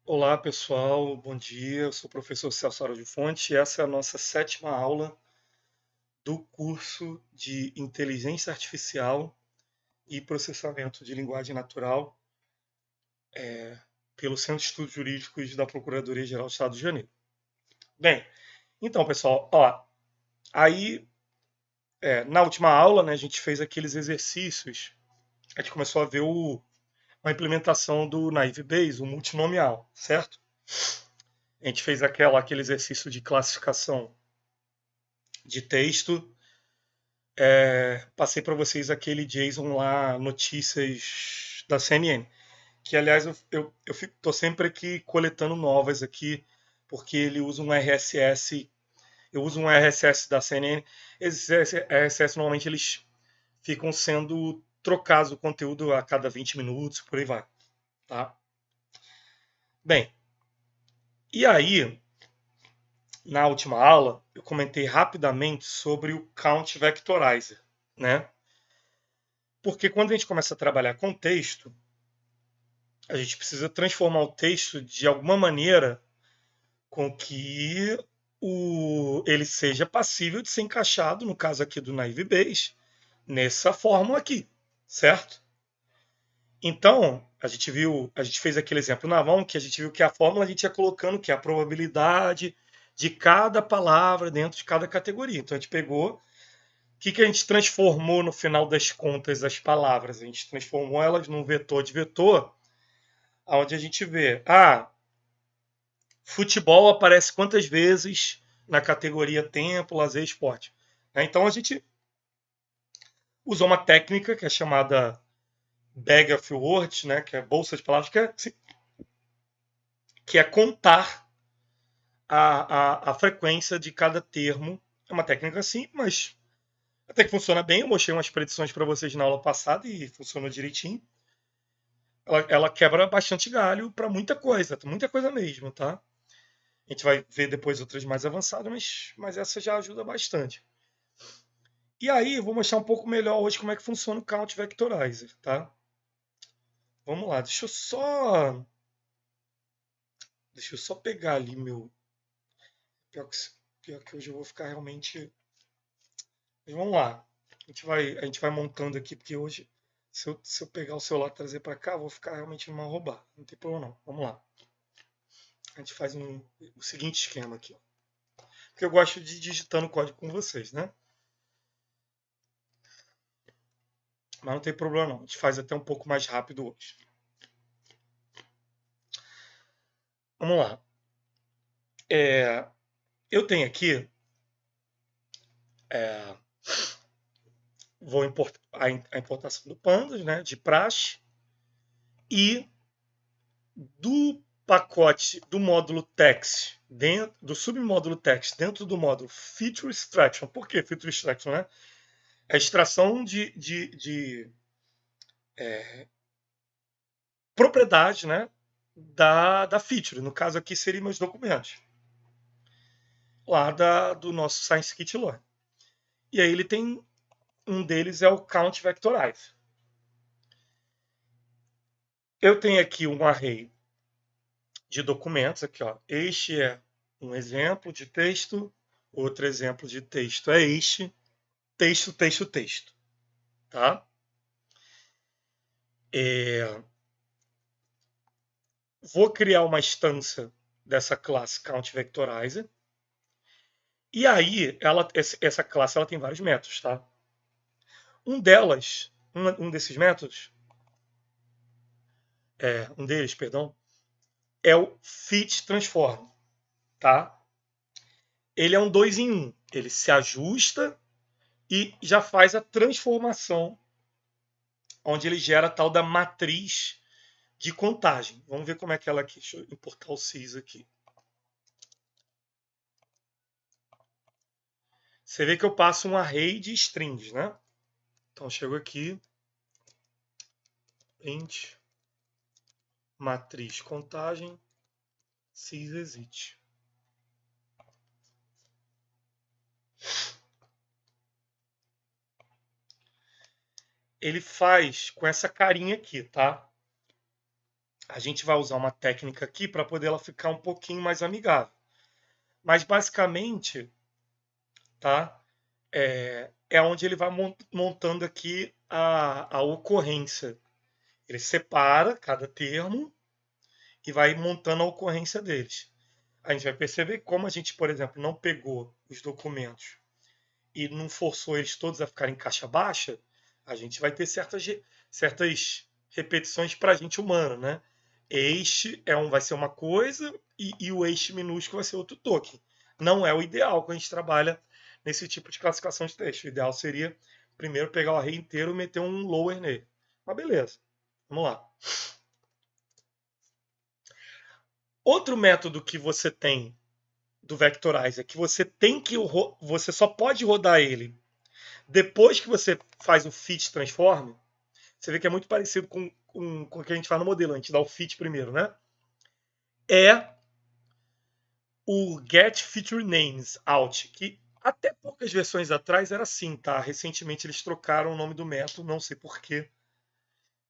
Olá pessoal, bom dia. Eu sou o professor Celso Auro de Fonte e essa é a nossa sétima aula do curso de Inteligência Artificial e Processamento de Linguagem Natural pelo Centro de Estudos Jurídicos da Procuradoria-Geral do Estado do Rio de Janeiro. Bem, então pessoal, aí na última aula, né, a gente fez aqueles exercícios, a gente começou a ver a implementação do Naive Bayes, o multinomial, certo? A gente fez aquele exercício de classificação de texto. Passei para vocês aquele JSON lá, notícias da CNN. Que, aliás, eu tô sempre aqui coletando novas aqui, porque ele usa um RSS. Eu uso um RSS da CNN. Esses RSS normalmente eles ficam sendo trocados o conteúdo a cada 20 minutos, por aí vai. Tá? Bem, e aí, na última aula, eu comentei rapidamente sobre o Count Vectorizer, né? Porque quando a gente começa a trabalhar com texto, a gente precisa transformar o texto de alguma maneira com que ele seja passível de ser encaixado, no caso aqui do Naive Bayes, nessa fórmula aqui, certo? Então, a gente fez aquele exemplo na mão que a gente viu que a fórmula a gente ia colocando que é a probabilidade de cada palavra dentro de cada categoria. Então a gente pegou, o que a gente transformou no final das contas as palavras? A gente transformou elas num vetor de vetor, onde a gente vê, futebol aparece quantas vezes na categoria tempo, lazer e esporte. Então a gente usou uma técnica que é chamada Bag of Words, né, que é bolsa de palavras, que é contar a frequência de cada termo. É uma técnica simples, mas até que funciona bem. Eu mostrei umas predições para vocês na aula passada e funcionou direitinho. Ela quebra bastante galho para muita coisa mesmo, tá? A gente vai ver depois outras mais avançadas, mas essa já ajuda bastante. E aí, eu vou mostrar um pouco melhor hoje como é que funciona o Count Vectorizer, tá? Vamos lá, deixa eu só pegar ali meu. Pior que, pior que hoje eu vou ficar realmente. Mas vamos lá. A gente vai montando aqui, porque hoje, se eu pegar o celular e trazer para cá, eu vou ficar realmente numa roubada. Não tem problema não. Vamos lá. A gente faz o seguinte esquema aqui, ó. Porque eu gosto de digitando o código com vocês, né? Mas não tem problema não. A gente faz até um pouco mais rápido hoje. Vamos lá. É, eu tenho aqui. É, vou importar a importação do Pandas, né, de praxe, e do pacote do módulo text, do submódulo text, dentro do módulo feature extraction. Por que feature extraction? Né? É a extração de propriedade, né, da feature. No caso aqui seriam meus documentos, lá do nosso Science Kit Learn. E aí ele tem, um deles é o Count Vectorize. Eu tenho aqui um array de documentos aqui, ó. Este é um exemplo de texto, outro exemplo de texto é este, texto, texto, texto, tá? Vou criar uma instância dessa classe Count Vectorizer e aí essa classe ela tem vários métodos, tá? Um desses métodos, um deles, perdão, é o fit transform, tá? Ele é um dois em um. Ele se ajusta e já faz a transformação onde ele gera a tal da matriz de contagem. Vamos ver como é que ela aqui. Deixa eu importar o sys aqui. Você vê que eu passo um array de strings, né? Então eu chego aqui, int matriz contagem sysexit. Ele faz com essa carinha aqui, tá? A gente vai usar uma técnica aqui para poder ela ficar um pouquinho mais amigável. Mas basicamente, tá? É onde ele vai montando aqui a ocorrência. Ele separa cada termo e vai montando a ocorrência deles. A gente vai perceber que como a gente, por exemplo, não pegou os documentos e não forçou eles todos a ficarem em caixa baixa, a gente vai ter certas repetições para a gente humano, né? Este vai ser uma coisa e o este minúsculo vai ser outro token. Não é o ideal quando a gente trabalha nesse tipo de classificação de texto. O ideal seria primeiro pegar o array inteiro e meter um lower nele. Mas beleza, vamos lá. Outro método que você tem do Vectorize é que você só pode rodar ele depois que você faz o fit transform. Você vê que é muito parecido com o que a gente faz no modelo. A gente dá o fit primeiro, né? É o get feature names out, que até poucas versões atrás era assim, tá? Recentemente eles trocaram o nome do método, não sei porquê.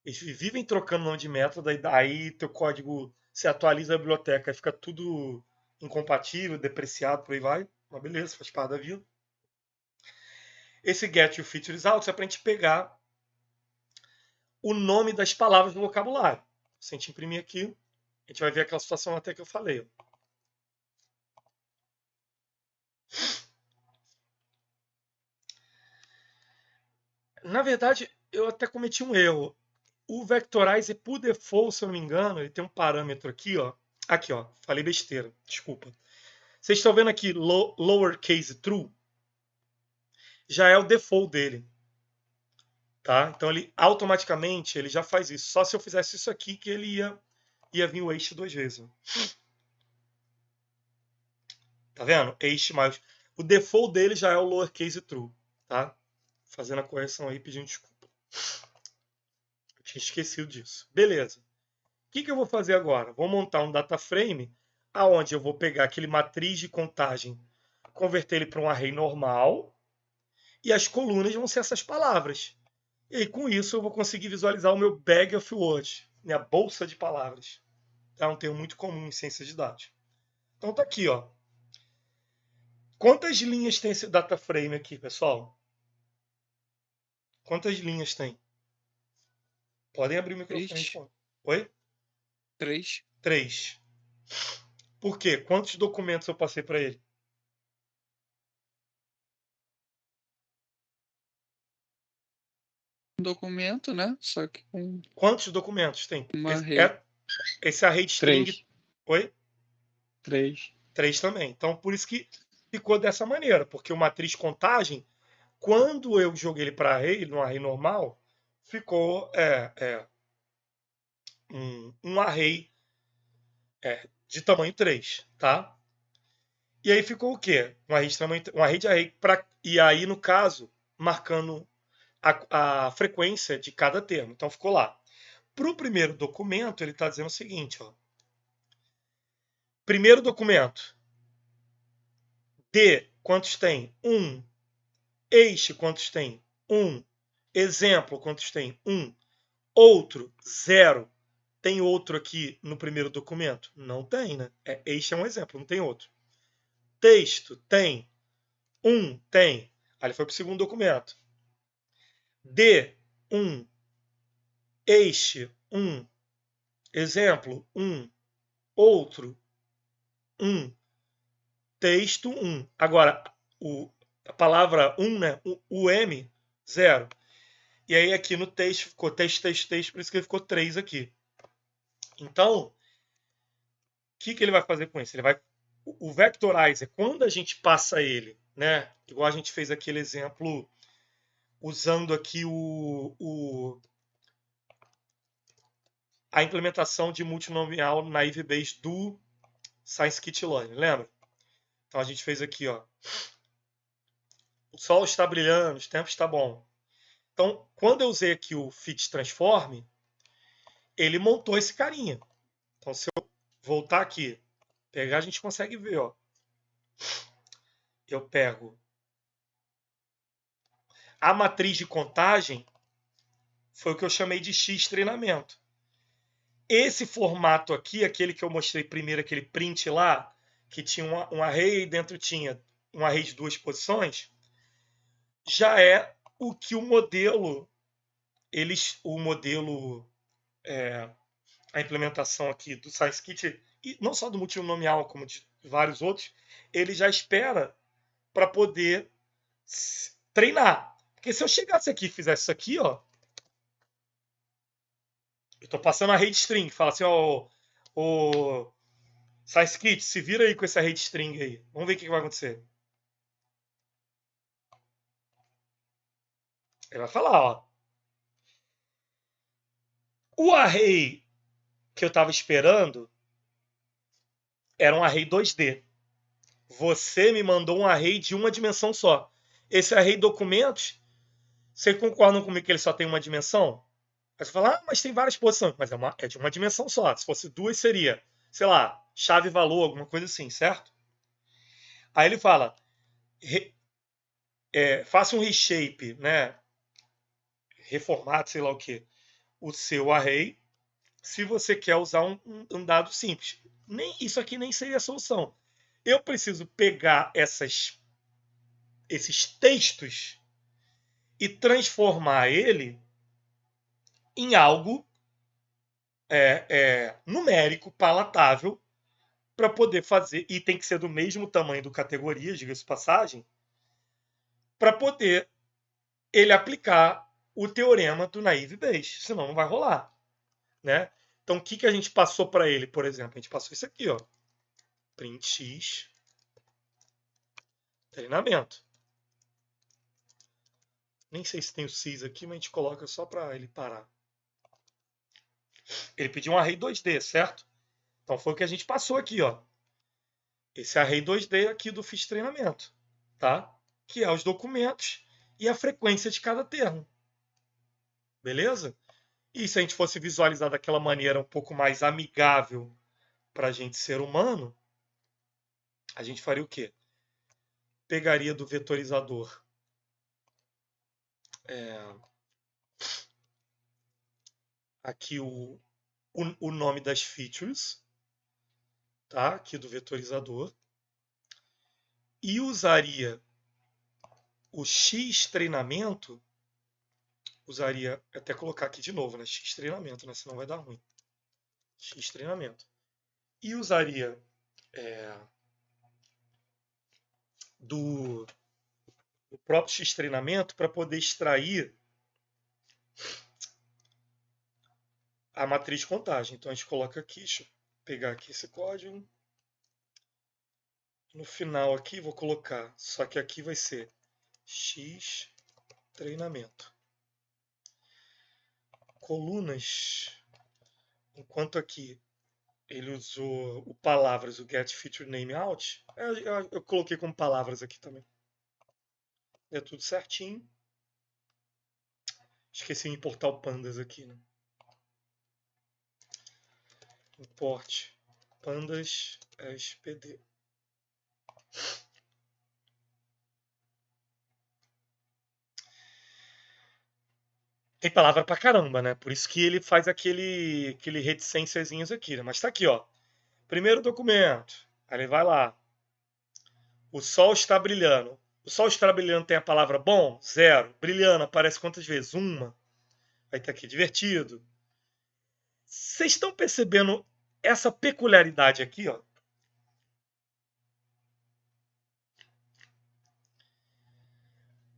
Eles vivem trocando o nome de método, aí teu código se atualiza a biblioteca e fica tudo incompatível, depreciado, por aí vai. Mas beleza, faz parte da vida. Esse get o features out é para a gente pegar o nome das palavras do vocabulário. Se a gente imprimir aqui, a gente vai ver aquela situação até que eu falei. Na verdade, eu até cometi um erro. O Vectorize, por default, se eu não me engano, ele tem um parâmetro aqui, ó. Aqui, ó. Falei besteira. Desculpa. Vocês estão vendo aqui lowercase true? Já é o default dele. Tá? Então ele automaticamente ele já faz isso. Só se eu fizesse isso aqui que ele ia vir o eixo 2 vezes. Tá vendo? Eixo mais. O default dele já é o lowercase true. Tá? Fazendo a correção aí, pedindo desculpa. Eu tinha esquecido disso. Beleza. O que eu vou fazer agora? Vou montar um data frame aonde eu vou pegar aquele matriz de contagem, converter ele para um array normal e as colunas vão ser essas palavras. E aí, com isso, eu vou conseguir visualizar o meu bag of words, minha bolsa de palavras. É um termo muito comum em ciência de dados. Então tá aqui, ó. Quantas linhas tem esse data frame aqui, pessoal? Quantas linhas tem? Podem abrir o microfone. 3. Oi? 3. 3. Por quê? Quantos documentos eu passei para ele? Documento, né? Só que com Quantos documentos tem? uma array. Esse array de string. 3. Oi? 3. 3 também. Então, por isso que ficou dessa maneira, porque o matriz contagem, quando eu joguei ele para array, no array normal, ficou um array de tamanho 3, tá? E aí ficou o quê? Um array de array e aí, no caso, marcando a frequência de cada termo. Então, ficou lá. Para o primeiro documento, ele está dizendo o seguinte, ó. Primeiro documento. D, quantos tem? 1. Este, quantos tem? 1. Exemplo, quantos tem? 1. Outro, 0. Tem outro aqui no primeiro documento? Não tem, né? Este é um exemplo, não tem outro. Texto, tem. 1, tem. Aí ele foi para o segundo documento. D, 1. Este, 1. Exemplo, 1. Outro, 1. Texto, 1. Agora, a palavra 1, né? O M, 0. E aí aqui no texto ficou texto, por isso que ele ficou 3 aqui. Então, o que ele vai fazer com isso? O Vectorizer, quando a gente passa ele, né? Igual a gente fez aquele exemplo usando aqui a implementação de multinomial naive Bayes do Scikit-Learn, lembra? Então a gente fez aqui, ó. O sol está brilhando, o tempo está bom. Então, quando eu usei aqui o fit transform, ele montou esse carinha. Então, se eu voltar aqui, pegar, a gente consegue ver, ó. Eu pego a matriz de contagem, foi o que eu chamei de X treinamento. Esse formato aqui, aquele que eu mostrei primeiro, aquele print lá, que tinha um array e dentro tinha um array de 2 posições, já é o que o modelo, a implementação aqui do ScienceKit, e não só do multinomial, como de vários outros, ele já espera para poder treinar. Porque se eu chegasse aqui e fizesse isso aqui, ó, eu estou passando a rede string, fala assim, ó, o ScienceKit, se vira aí com essa rede string aí. Vamos ver o que vai acontecer. Ele vai falar, ó. O array que eu estava esperando era um array 2D. Você me mandou um array de uma dimensão só. Esse array documentos, vocês concordam comigo que ele só tem uma dimensão? Aí você fala, mas tem várias posições. Mas é de uma dimensão só. Se fosse duas, seria, sei lá, chave valor, alguma coisa assim, certo? Aí ele fala, faça um reshape, né? Reformate, sei lá o que, o seu array, se você quer usar um dado simples. Isso aqui nem seria a solução. Eu preciso pegar esses textos e transformar ele em algo numérico, palatável, para poder fazer, e tem que ser do mesmo tamanho do categoria, diga-se de passagem, para poder ele aplicar o teorema do naive Bayes, senão não vai rolar, né? Então, o que a gente passou para ele, por exemplo? A gente passou isso aqui, ó, print x treinamento. Nem sei se tem o sys aqui, mas a gente coloca só para ele parar. Ele pediu um array 2D, certo? Então foi o que a gente passou aqui, ó. Esse array 2D aqui do fiz treinamento, tá? Que é os documentos e a frequência de cada termo. Beleza? E se a gente fosse visualizar daquela maneira um pouco mais amigável para a gente ser humano, a gente faria o quê? Pegaria do vetorizador aqui o nome das features, tá? Aqui do vetorizador, e usaria o x treinamento, usaria, até colocar aqui de novo, né? X treinamento, né? Senão vai dar ruim. X treinamento. E usaria do próprio X treinamento para poder extrair a matriz de contagem. Então a gente coloca aqui, deixa eu pegar aqui esse código. No final aqui vou colocar, só que aqui vai ser X treinamento. Colunas, enquanto aqui ele usou o palavras, o get feature name out, eu coloquei como palavras aqui também. É tudo certinho. Esqueci de importar o pandas aqui, né? Import pandas SPD. Tem palavra pra caramba, né? Por isso que ele faz aquele reticênciazinhos aqui, né? Mas tá aqui, ó. Primeiro documento. Aí ele vai lá. O sol está brilhando. O sol está brilhando tem a palavra bom? 0. Brilhando aparece quantas vezes? 1. Aí tá aqui, divertido. Vocês estão percebendo essa peculiaridade aqui, ó?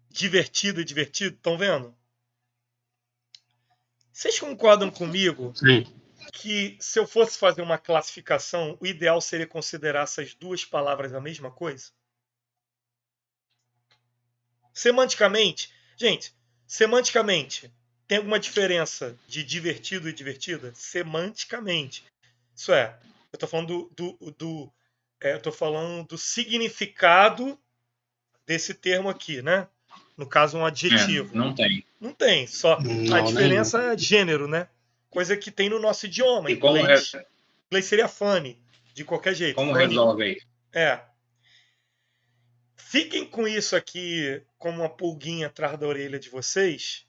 Divertido e divertido, estão vendo? Vocês concordam comigo? Sim. Que se eu fosse fazer uma classificação, o ideal seria considerar essas duas palavras a mesma coisa? Semanticamente, gente, semanticamente, tem alguma diferença de divertido e divertida? Semanticamente. Isso é, eu estou falando eu tô falando do significado desse termo aqui, né? No caso, um adjetivo. Não tem. Não tem, só a diferença é gênero, né? Coisa que tem no nosso idioma. E como inglês seria funny, de qualquer jeito. Como funny. resolve isso? Fiquem com isso aqui como uma pulguinha atrás da orelha de vocês.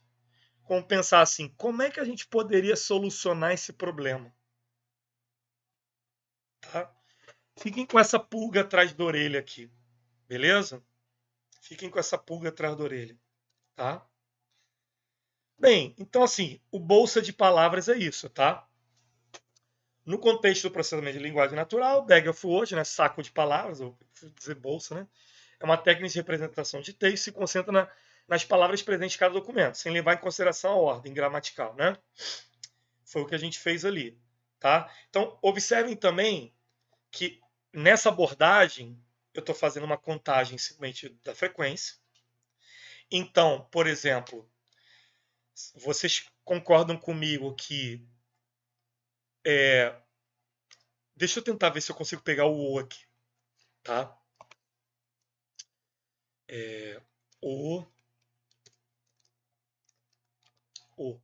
Como pensar assim, como é que a gente poderia solucionar esse problema? Fiquem com essa pulga atrás da orelha aqui, beleza? Fiquem com essa pulga atrás da orelha, tá? Bem, então assim, o bolsa de palavras é isso, tá? No contexto do processamento de linguagem natural, bag of words, né, saco de palavras, ou dizer bolsa, né, é uma técnica de representação de texto que se concentra nas palavras presentes em cada documento, sem levar em consideração a ordem gramatical, né? Foi o que a gente fez ali, tá? Então, observem também que nessa abordagem eu estou fazendo uma contagem simplesmente da frequência. Então, por exemplo, vocês concordam comigo que deixa eu tentar ver se eu consigo pegar o O aqui, tá? O. O.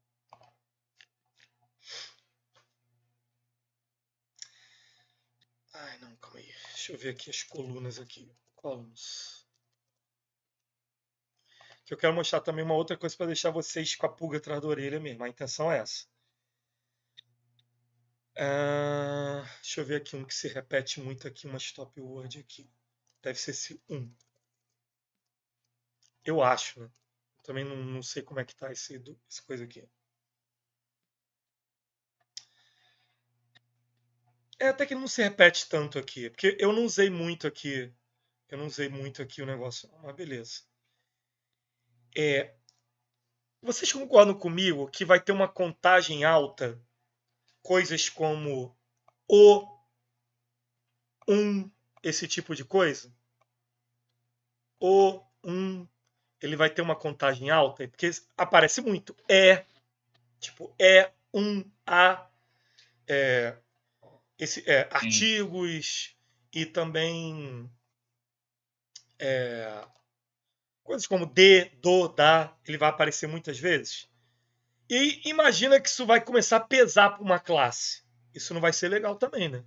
Ai, não, calma aí. Deixa eu ver aqui as colunas aqui. Columns. Que eu quero mostrar também uma outra coisa para deixar vocês com a pulga atrás da orelha mesmo. A intenção é essa. Deixa eu ver aqui um que se repete muito aqui, uma stop word aqui. Deve ser esse 1. Eu acho, né? Também não sei como é que tá essa coisa aqui. Até que não se repete tanto aqui. Porque eu não usei muito aqui. Eu não usei muito aqui o negócio. Mas beleza. Vocês concordam comigo que vai ter uma contagem alta? Coisas como o, esse tipo de coisa? O, ele vai ter uma contagem alta? Porque aparece muito. Tipo, a, artigos e também coisas como de, do, da, ele vai aparecer muitas vezes. E imagina que isso vai começar a pesar para uma classe. Isso não vai ser legal também, né?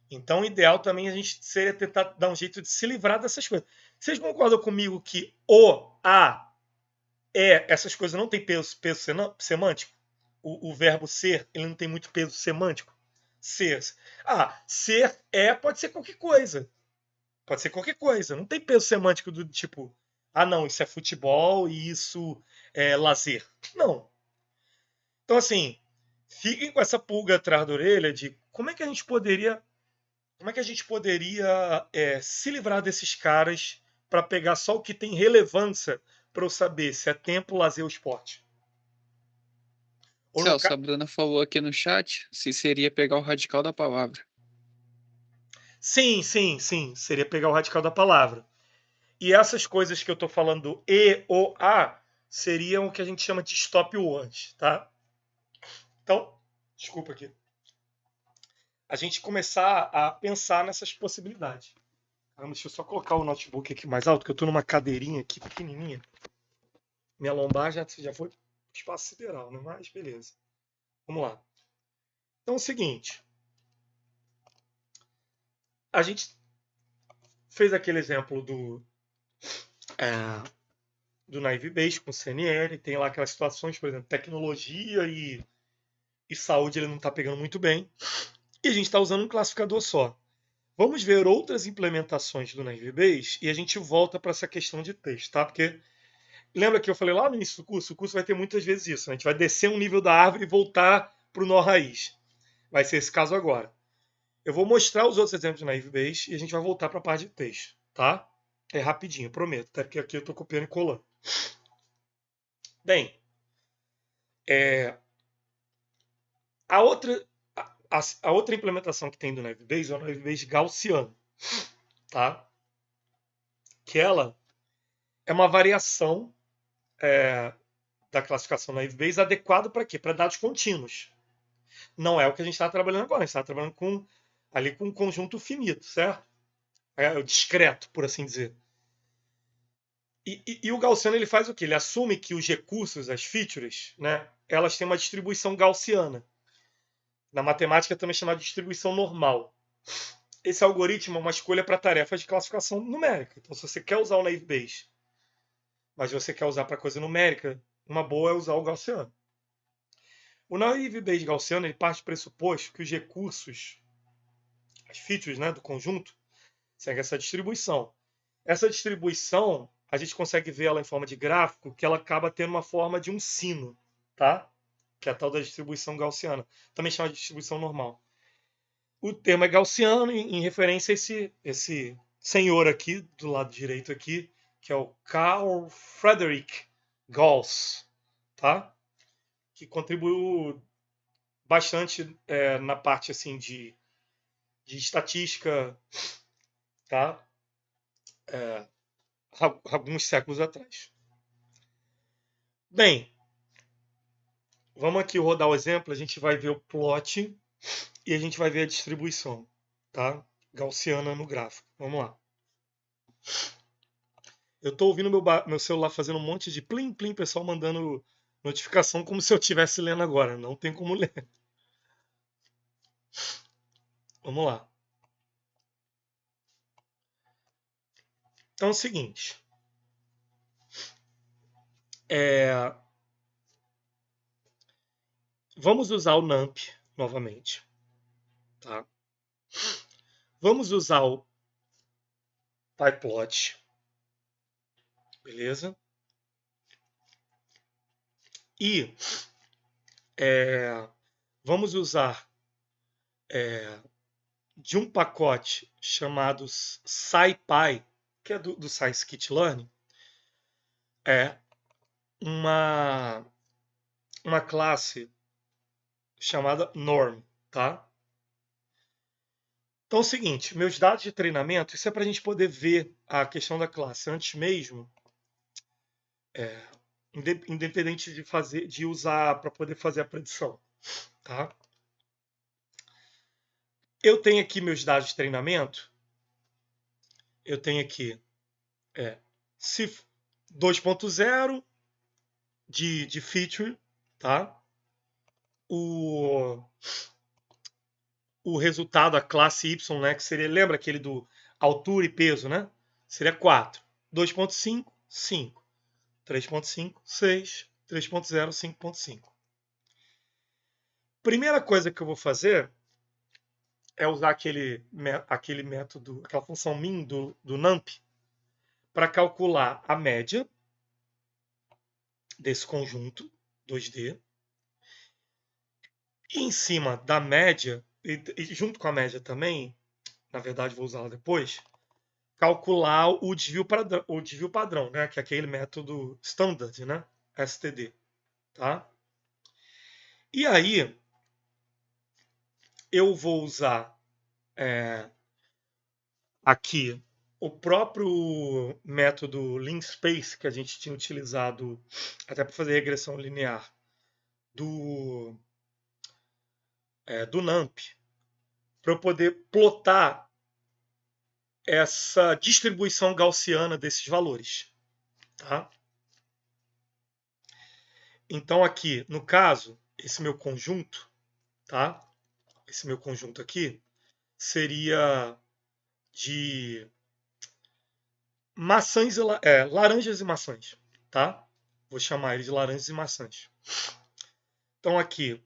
Então, o ideal também a gente seria tentar dar um jeito de se livrar dessas coisas. Vocês concordam comigo que o, a, essas coisas não têm peso semântico? O verbo ser, ele não tem muito peso semântico? Ser. Ser pode ser qualquer coisa. Pode ser qualquer coisa. Não tem peso semântico do tipo, não, isso é futebol e isso é lazer. Não. Então, assim, fiquem com essa pulga atrás da orelha de como é que a gente poderia se livrar desses caras para pegar só o que tem relevância para eu saber se é tempo, lazer ou esporte. Ou no Celso, a Bruna falou aqui no chat se seria pegar o radical da palavra. Sim, seria pegar o radical da palavra. E essas coisas que eu estou falando, e, o, a, seriam o que a gente chama de stop words, tá? Então, desculpa aqui. A gente começar a pensar nessas possibilidades. Deixa eu só colocar o notebook aqui mais alto, que eu estou numa cadeirinha aqui pequenininha. Minha lombar já foi espaço sideral, né? Mas beleza. Vamos lá. Então é o seguinte. A gente fez aquele exemplo do Naive Base com o CNL. Tem lá aquelas situações, por exemplo, tecnologia e saúde ele não está pegando muito bem. E a gente está usando um classificador só. Vamos ver outras implementações do Naive Base e a gente volta para essa questão de texto, tá? Porque lembra que eu falei lá no início do curso? O curso vai ter muitas vezes isso. Né? A gente vai descer um nível da árvore e voltar para o nó raiz. Vai ser esse caso agora. Eu vou mostrar os outros exemplos do Naive Base e a gente vai voltar para a parte de texto, tá? É rapidinho, prometo, até porque aqui eu estou copiando e colando. Bem, a outra implementação que tem do Naive Base é o Naive Base gaussiano, tá? Que ela é uma variação da classificação Naive Base adequada para quê? Para dados contínuos. Não é o que a gente está trabalhando agora, a gente está trabalhando com um conjunto finito, certo? O discreto, por assim dizer. E o gaussiano ele faz o quê? Ele assume que os recursos, as features, né, elas têm uma distribuição gaussiana. Na matemática também é chamada de distribuição normal. Esse algoritmo é uma escolha para tarefas de classificação numérica. Então, se você quer usar o Naive Base, mas você quer usar para coisa numérica, uma boa é usar o gaussiano. O Naive Base gaussiano ele parte do pressuposto que os recursos, as features, né, do conjunto, segue essa distribuição. Essa distribuição, a gente consegue ver ela em forma de gráfico, que ela acaba tendo uma forma de um sino, tá? Que é a tal da distribuição gaussiana. Também chama de distribuição normal. O termo é gaussiano em referência a esse senhor aqui, do lado direito aqui, que é o Carl Friedrich Gauss, tá? Que contribuiu bastante na parte assim de estatística, tá? Alguns séculos atrás. Bem, vamos aqui rodar o exemplo, a gente vai ver o plot e a gente vai ver a distribuição, tá? Gaussiana no gráfico. Vamos lá. Eu estou ouvindo meu celular fazendo um monte de plim plim, pessoal mandando notificação como se eu estivesse lendo agora. Não tem como ler. Vamos lá. Então é o seguinte. Vamos usar o NumPy novamente. Tá? Vamos usar o pyplot. Beleza? E vamos usar de um pacote chamado SciPy, que é do Scikit-Learn, uma classe chamada norm, tá? Então é o seguinte, meus dados de treinamento, isso é para a gente poder ver a questão da classe antes mesmo, independente de usar para poder fazer a predição, tá? Eu tenho aqui meus dados de treinamento, eu tenho aqui CIF 2.0 de feature, tá? O resultado, a classe Y, né? Que seria, lembra aquele do altura e peso, né? Seria 4. 2.5, 5. 3.5, 6. 3.0, 5.5. Primeira coisa que eu vou fazer é usar aquele método, aquela função min do NumPy, para calcular a média desse conjunto 2D. E em cima da média, e junto com a média também, na verdade vou usá-la depois, calcular o desvio padrão, né? Que é aquele método standard, né? STD, tá? E aí eu vou usar aqui o próprio método linspace que a gente tinha utilizado até para fazer regressão linear do NumPy, para eu poder plotar essa distribuição gaussiana desses valores, tá? Então aqui, no caso, esse meu conjunto, tá? Esse meu conjunto aqui seria de maçãs laranjas e maçãs, tá? Vou chamar ele de laranjas e maçãs. Então aqui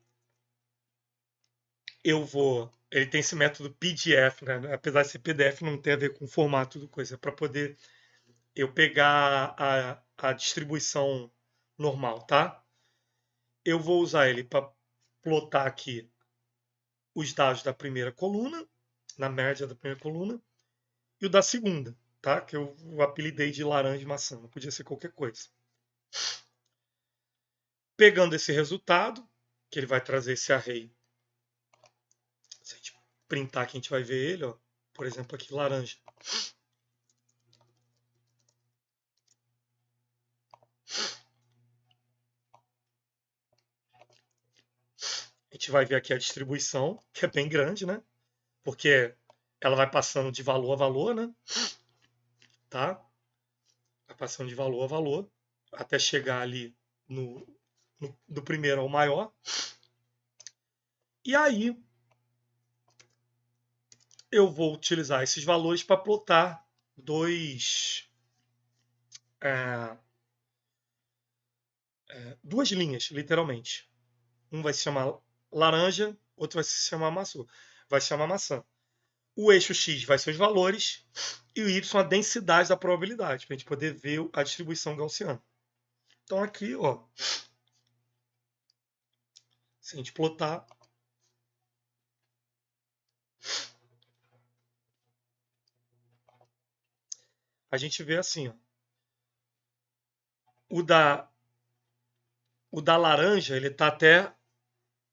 ele tem esse método PDF, né? Apesar de ser PDF, não tem a ver com o formato do coisa, é para poder eu pegar a distribuição normal, tá? Eu vou usar ele para plotar aqui os dados da primeira coluna, na média da primeira coluna, e o da segunda, tá? Que eu apelidei de laranja e maçã, não podia ser qualquer coisa. Pegando esse resultado, que ele vai trazer esse array. Se a gente printar aqui, a gente vai ver ele, ó. Por exemplo, aqui, laranja. A gente vai ver aqui a distribuição, que é bem grande, né? Porque ela vai passando de valor a valor, né? Tá? Vai passando de valor a valor, até chegar ali do primeiro ao maior. E aí, eu vou utilizar esses valores para plotar duas linhas, literalmente. Um vai se chamar laranja, outro vai se chamar maçã. o eixo x vai ser os valores e o y a densidade da probabilidade, para a gente poder ver a distribuição gaussiana. Então aqui, ó, se a gente plotar, a gente vê assim, ó, o da laranja, ele tá até,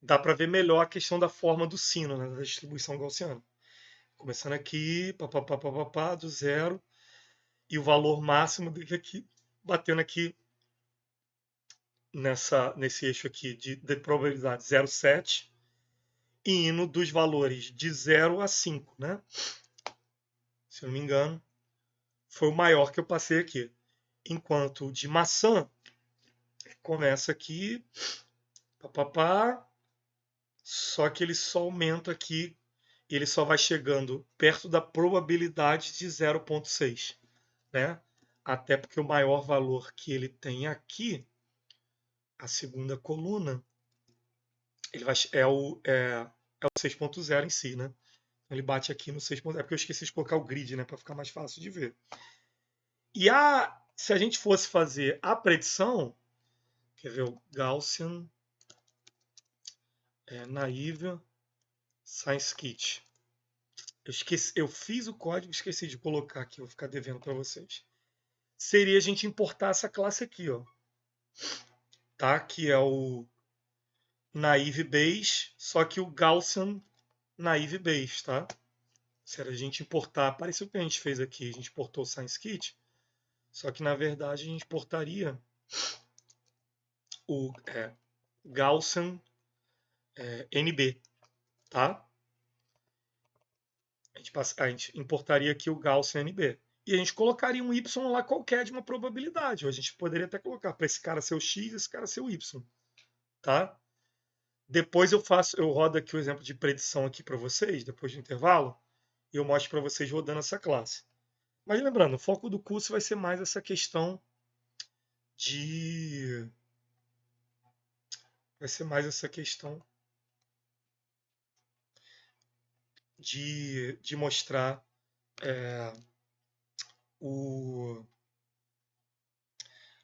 dá para ver melhor a questão da forma do sino, né, da distribuição gaussiana. Começando aqui, do zero, e o valor máximo dele aqui, batendo aqui nesse eixo aqui de probabilidade 0,7 e indo dos valores de 0 a 5, né? Se eu não me engano, foi o maior que eu passei aqui. Enquanto o de maçã começa aqui, só que ele só aumenta aqui, ele só vai chegando perto da probabilidade de 0,6, né? Até porque o maior valor que ele tem aqui, a segunda coluna, ele é o 6.0 em si, né? Ele bate aqui no 6.0, é porque eu esqueci de colocar o grid, né, para ficar mais fácil de ver. E se a gente fosse fazer a predição, quer ver o Gaussian Naive Science Kit. Eu fiz o código, esqueci de colocar aqui, vou ficar devendo para vocês. Seria a gente importar essa classe aqui, ó, tá? Que é o Naive Base, só que o Gaussian Naive Base, tá? Se a gente importar, parecido com o que a gente fez aqui, a gente importou o Science Kit, só que na verdade a gente importaria o Gaussian NB, tá? A gente importaria aqui o Gaussian NB. E a gente colocaria um Y lá qualquer de uma probabilidade. Ou a gente poderia até colocar para esse cara ser o X e esse cara ser o Y, tá? Depois eu rodo aqui o exemplo de predição aqui para vocês, depois do intervalo, e eu mostro para vocês rodando essa classe. Mas lembrando, o foco do curso vai ser mais essa questão de... Vai ser mais essa questão de mostrar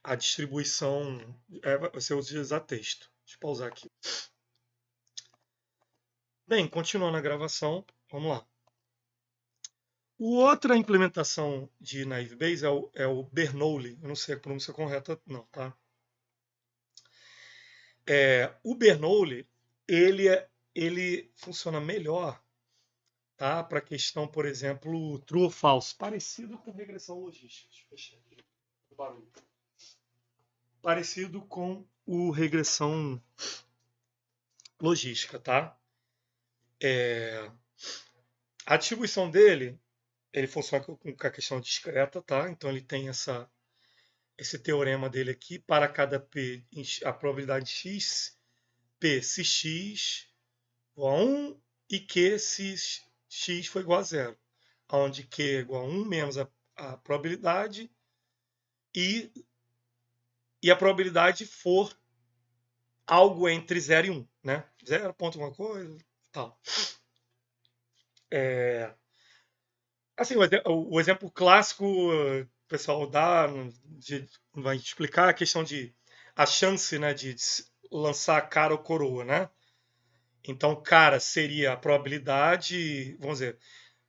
a distribuição. Você usa texto. Deixa eu pausar aqui. Bem, continuando a gravação, vamos lá. Outra implementação de Naive Bayes é o Bernoulli. Eu não sei a pronúncia correta, não, tá? O Bernoulli, ele funciona melhor, tá? Para a questão, por exemplo, true ou false, parecido com regressão logística. Deixa eu fechar aqui o barulho. Parecido com o regressão logística, tá? A distribuição dele, ele funciona com a questão discreta, tá? Então ele tem esse teorema dele aqui, para cada P, a probabilidade x, P se x igual a 1 e Q se x for igual a 0. Onde Q é igual a 1 menos a probabilidade e a probabilidade for algo entre 0 e 1, né? 0 ponto alguma coisa, tal. Assim, o exemplo clássico, o pessoal dá, vai explicar a questão de a chance, né, de lançar cara ou coroa, né? Então, cara seria a probabilidade, vamos dizer,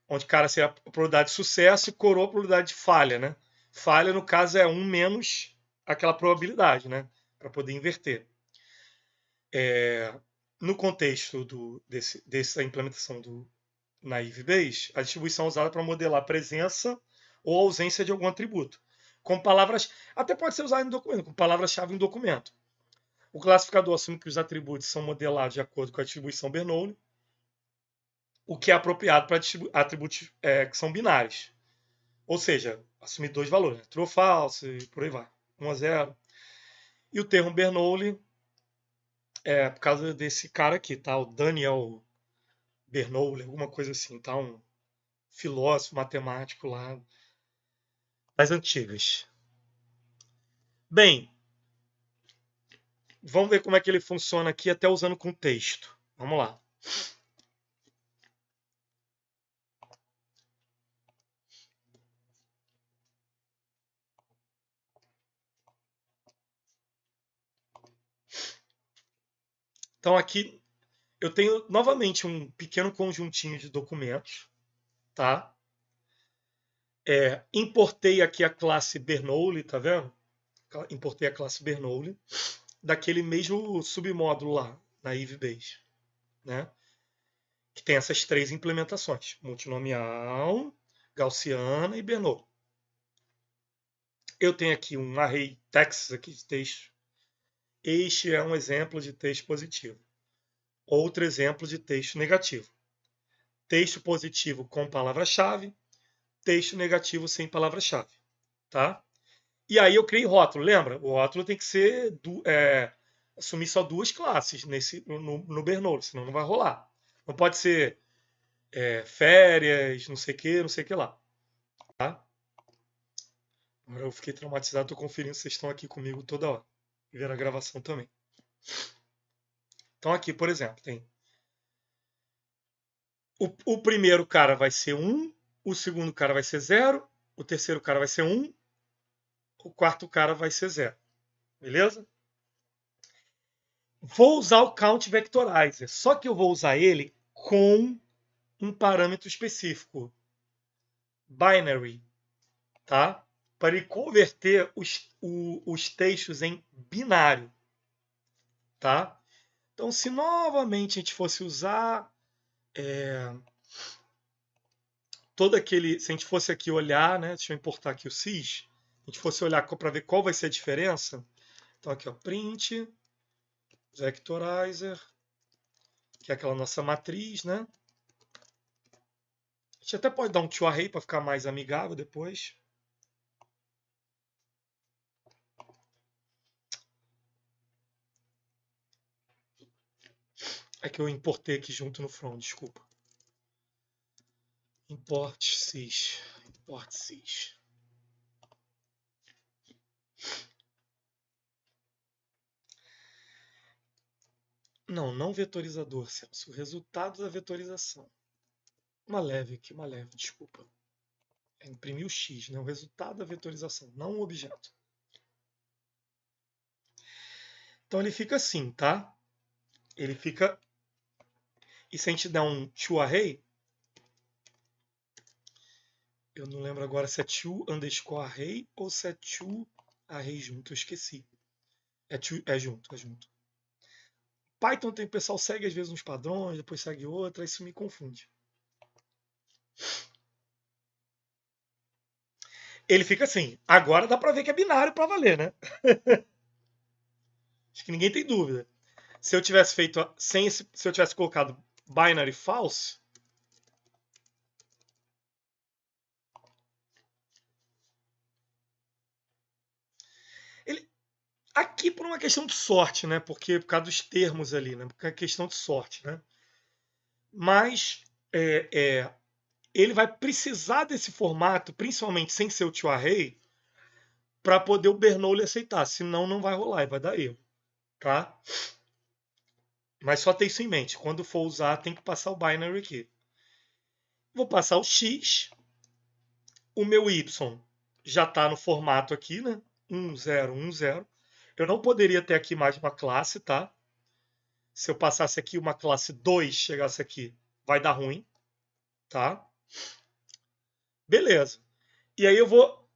onde cara seria a probabilidade de sucesso e coroa a probabilidade de falha, né? Falha, no caso, é 1 menos aquela probabilidade, né? Para poder inverter. No contexto dessa implementação do Naive Bayes, a distribuição é usada para modelar a presença ou ausência de algum atributo. Com palavras, até pode ser usado em documento, com palavras-chave em documento. O classificador assume que os atributos são modelados de acordo com a distribuição Bernoulli, o que é apropriado para atributos que são binários. Ou seja, assumir dois valores, né? True ou false, e por aí vai. 1 a 0. E o termo Bernoulli é por causa desse cara aqui, tá? O Daniel Bernoulli, alguma coisa assim, tá? Um filósofo matemático lá das antigas. Bem, vamos ver como é que ele funciona aqui, até usando com texto. Vamos lá. Então aqui eu tenho novamente um pequeno conjuntinho de documentos, tá? Importei aqui a classe Bernoulli, tá vendo? Importei a classe Bernoulli daquele mesmo submódulo lá, na IveBase, né? Que tem essas três implementações: multinomial, gaussiana e Bernoulli. Eu tenho aqui um array text aqui de texto. Este é um exemplo de texto positivo. Outro exemplo de texto negativo. Texto positivo com palavra-chave, texto negativo sem palavra-chave, tá? E aí eu criei rótulo, lembra? O rótulo tem que ser assumir só duas classes no Bernoulli, senão não vai rolar. Não pode ser férias, não sei o que lá. Tá? Agora eu fiquei traumatizado, tô conferindo se vocês estão aqui comigo toda hora. E vendo a gravação também. Então aqui, por exemplo, tem o primeiro cara vai ser 1, o segundo cara vai ser 0, o terceiro cara vai ser 1, o quarto cara vai ser 0. Beleza? Vou usar o Count Vectorizer, só que eu vou usar ele com um parâmetro específico, binary, tá? Para ele converter os textos em binário, tá? Então, se novamente a gente fosse usar se a gente fosse aqui olhar, né? Deixa eu importar aqui o sys, a gente fosse olhar para ver qual vai ser a diferença. Então aqui, ó, print vectorizer, que é aquela nossa matriz, né? A gente até pode dar um toArray para ficar mais amigável depois. É que eu importei aqui junto no front, desculpa. Import sys. Não vetorizador, Celso. O resultado da vetorização. Uma leve, desculpa. Imprimir o X, né? O resultado da vetorização, não o objeto. Então ele fica assim, tá? Ele fica... E se a gente der um toArray, eu não lembro agora se é to_array ou se é toArray junto, eu esqueci. É junto. Python tem o pessoal segue às vezes uns padrões, depois segue outra, isso me confunde. Ele fica assim. Agora dá para ver que é binário para valer, né? Acho que ninguém tem dúvida. Se eu tivesse feito se eu tivesse colocado binary false, ele aqui por uma questão de sorte, né? Porque por causa dos termos ali, né? Porque é questão de sorte, né? Mas ele vai precisar desse formato, principalmente sem ser o toArray, para poder o Bernoulli aceitar. Senão não vai rolar e vai dar erro, tá? Mas só ter isso em mente. Quando for usar, tem que passar o binary aqui. Vou passar o X. O meu Y já está no formato aqui, né? 1, 0, 1, 0. Eu não poderia ter aqui mais uma classe, tá? Se eu passasse aqui uma classe 2, chegasse aqui, vai dar ruim, tá? Beleza. E aí eu vou...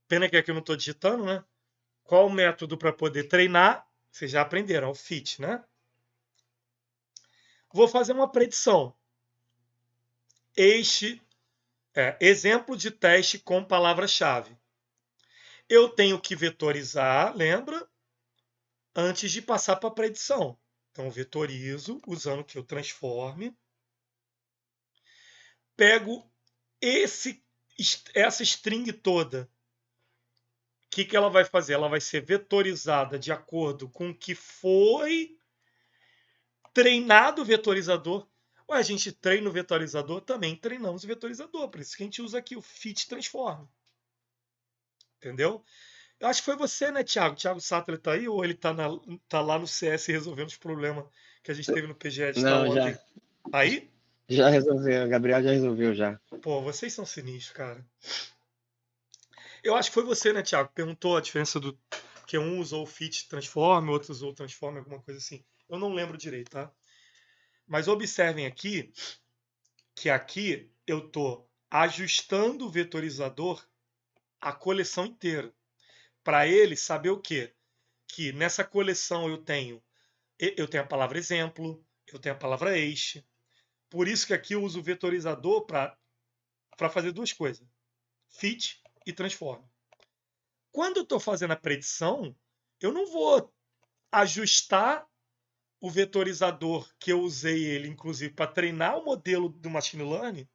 Pena que aqui eu não estou digitando, né? Qual o método para poder treinar? Vocês já aprenderam, o fit, né? Vou fazer uma predição. Exemplo de teste com palavra-chave. Eu tenho que vetorizar, lembra? Antes de passar para a predição. Então, eu vetorizo usando que eu transforme. Pego essa string toda. O que ela vai fazer? Ela vai ser vetorizada de acordo com o que foi treinado o vetorizador. Ué, a gente treina o vetorizador? Também treinamos o vetorizador. Por isso que a gente usa aqui o fit transform. Entendeu? Eu acho que foi você, né, Thiago? Thiago Sattler tá aí ou ele tá lá no CS resolvendo os problemas que a gente teve no PGED Não, ontem? Aí? já resolveu. O Gabriel já resolveu já. Pô, vocês são sinistros, cara. Eu acho que foi você, né, Thiago? Perguntou a diferença do. porque um usou o fit transform, o outro usou o transform, alguma coisa assim. Eu não lembro direito, tá? Mas observem aqui que aqui eu estou ajustando o vetorizador a coleção inteira. Para ele saber o quê? Que nessa coleção eu tenho a palavra exemplo, eu tenho a palavra eixo. Por isso que aqui eu uso o vetorizador para fazer duas coisas: fit e transform. Quando eu estou fazendo a predição, eu não vou ajustar o vetorizador que eu usei ele, inclusive, para treinar o modelo do machine learning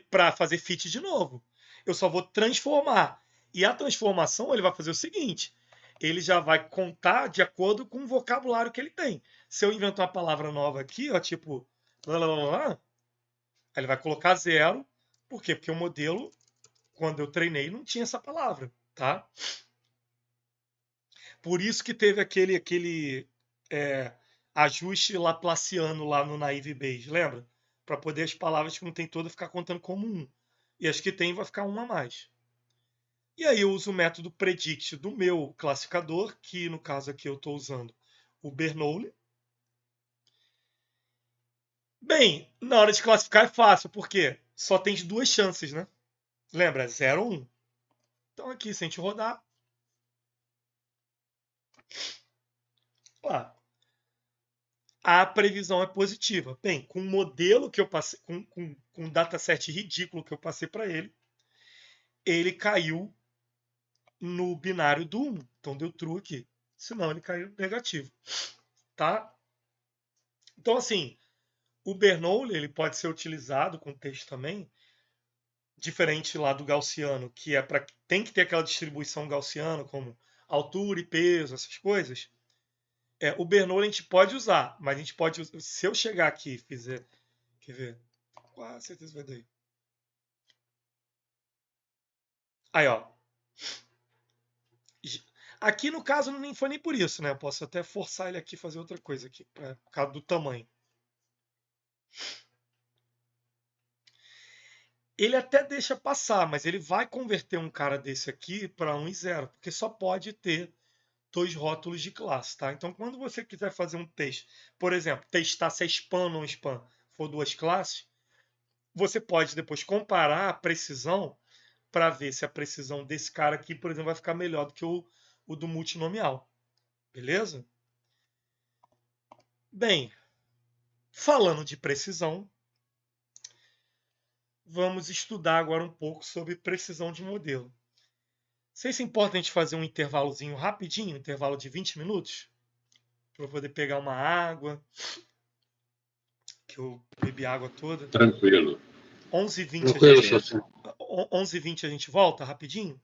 para fazer fit de novo. Eu só vou transformar. E a transformação ele vai fazer o seguinte: ele já vai contar de acordo com o vocabulário que ele tem. Se eu inventar uma palavra nova aqui, ó, tipo, blá, blá, blá, blá, ele vai colocar 0. Por quê? Porque o modelo, quando eu treinei, não tinha essa palavra, tá? Por isso que teve aquele ajuste laplaciano lá no Naive Bayes, lembra? Para poder as palavras que não tem todas ficar contando como 1. E as que tem vai ficar 1 a mais. E aí eu uso o método predict do meu classificador, que no caso aqui eu estou usando o Bernoulli. Bem, na hora de classificar é fácil, porque só tem duas chances, né? Lembra? 0 ou 1. Então aqui, se a gente rodar, lá, a previsão é positiva. Bem, com o modelo que eu passei, com um dataset ridículo que eu passei para ele caiu no binário do 1. Então deu true aqui. Senão ele caiu negativo. Tá? Então, assim, o Bernoulli ele pode ser utilizado com texto também, diferente lá do gaussiano, que é para tem que ter aquela distribuição gaussiana, como altura e peso, essas coisas. O Bernoulli a gente pode usar, mas a gente pode, se eu chegar aqui e fizer, quer ver? Quase certeza vai daí. Aí, ó. Aqui no caso nem foi nem por isso, né? Eu posso até forçar ele aqui a fazer outra coisa aqui, por causa do tamanho. Ele até deixa passar, mas ele vai converter um cara desse aqui para 1 e 0, porque só pode ter 2 rótulos de classe, tá? Então, quando você quiser fazer um teste, por exemplo, testar se é spam ou não spam, for 2 classes, você pode depois comparar a precisão para ver se a precisão desse cara aqui, por exemplo, vai ficar melhor do que o do multinomial. Beleza? Bem, falando de precisão, vamos estudar agora um pouco sobre precisão de modelo. Vocês se importam a gente fazer um intervalozinho rapidinho, um intervalo de 20 minutos? Para eu poder pegar uma água, que eu bebi a água toda. Tranquilo. 11h20 a gente volta rapidinho?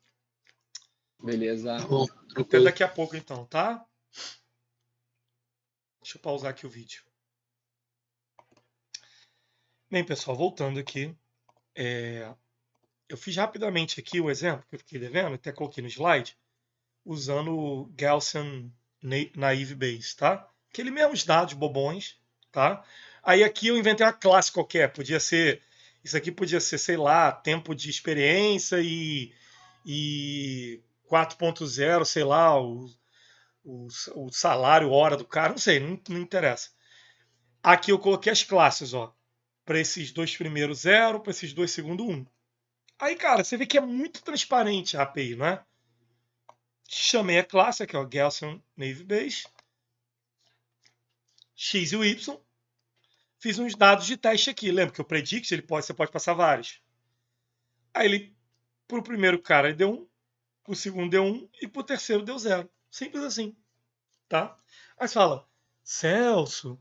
Beleza. Até daqui a pouco então, tá? Deixa eu pausar aqui o vídeo. Bem, pessoal, voltando aqui. Eu fiz rapidamente aqui o exemplo que eu fiquei devendo, até coloquei no slide, usando o Gaussian Naive Bayes, tá? Aquele mesmos dados bobões, tá? Aí aqui eu inventei uma classe qualquer, isso aqui podia ser, sei lá, tempo de experiência e 4.0, sei lá, o salário hora do cara, não sei, não interessa. Aqui eu coloquei as classes, ó, para esses dois primeiros 0, para esses dois segundos 1. Aí, cara, você vê que é muito transparente a API, não é? Chamei a classe aqui, ó, Gaussian Naive Bayes, X e o Y, fiz uns dados de teste aqui. Lembra que o predict você pode passar vários. Aí ele, pro primeiro cara, ele deu 1, pro segundo deu 1 e pro terceiro deu 0. Simples assim, tá? Aí você fala, Celso,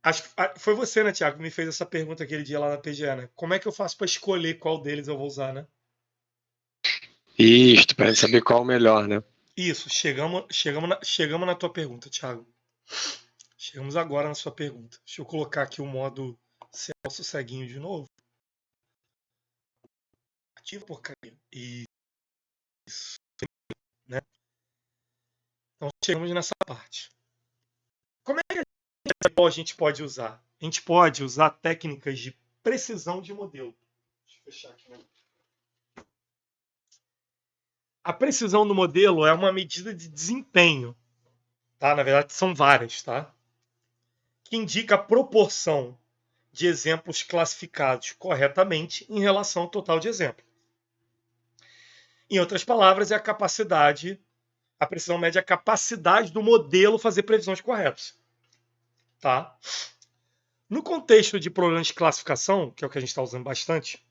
acho que foi você, né, Thiago, que me fez essa pergunta aquele dia lá na PGE, né? Como é que eu faço para escolher qual deles eu vou usar, né? Isso, para saber qual é o melhor, né? Isso, chegamos na tua pergunta, Thiago. Chegamos agora na sua pergunta. Deixa eu colocar aqui o modo Celso ceguinho de novo. Ativa porcaria. Isso. Né? Então chegamos nessa parte. Como é que a gente pode usar? A gente pode usar técnicas de precisão de modelo. Deixa eu fechar aqui, né? A precisão do modelo é uma medida de desempenho, tá? Na verdade, são várias, tá? Que indica a proporção de exemplos classificados corretamente em relação ao total de exemplos. Em outras palavras, é a precisão mede a capacidade do modelo fazer previsões corretas, tá? No contexto de problemas de classificação, que é o que a gente está usando bastante,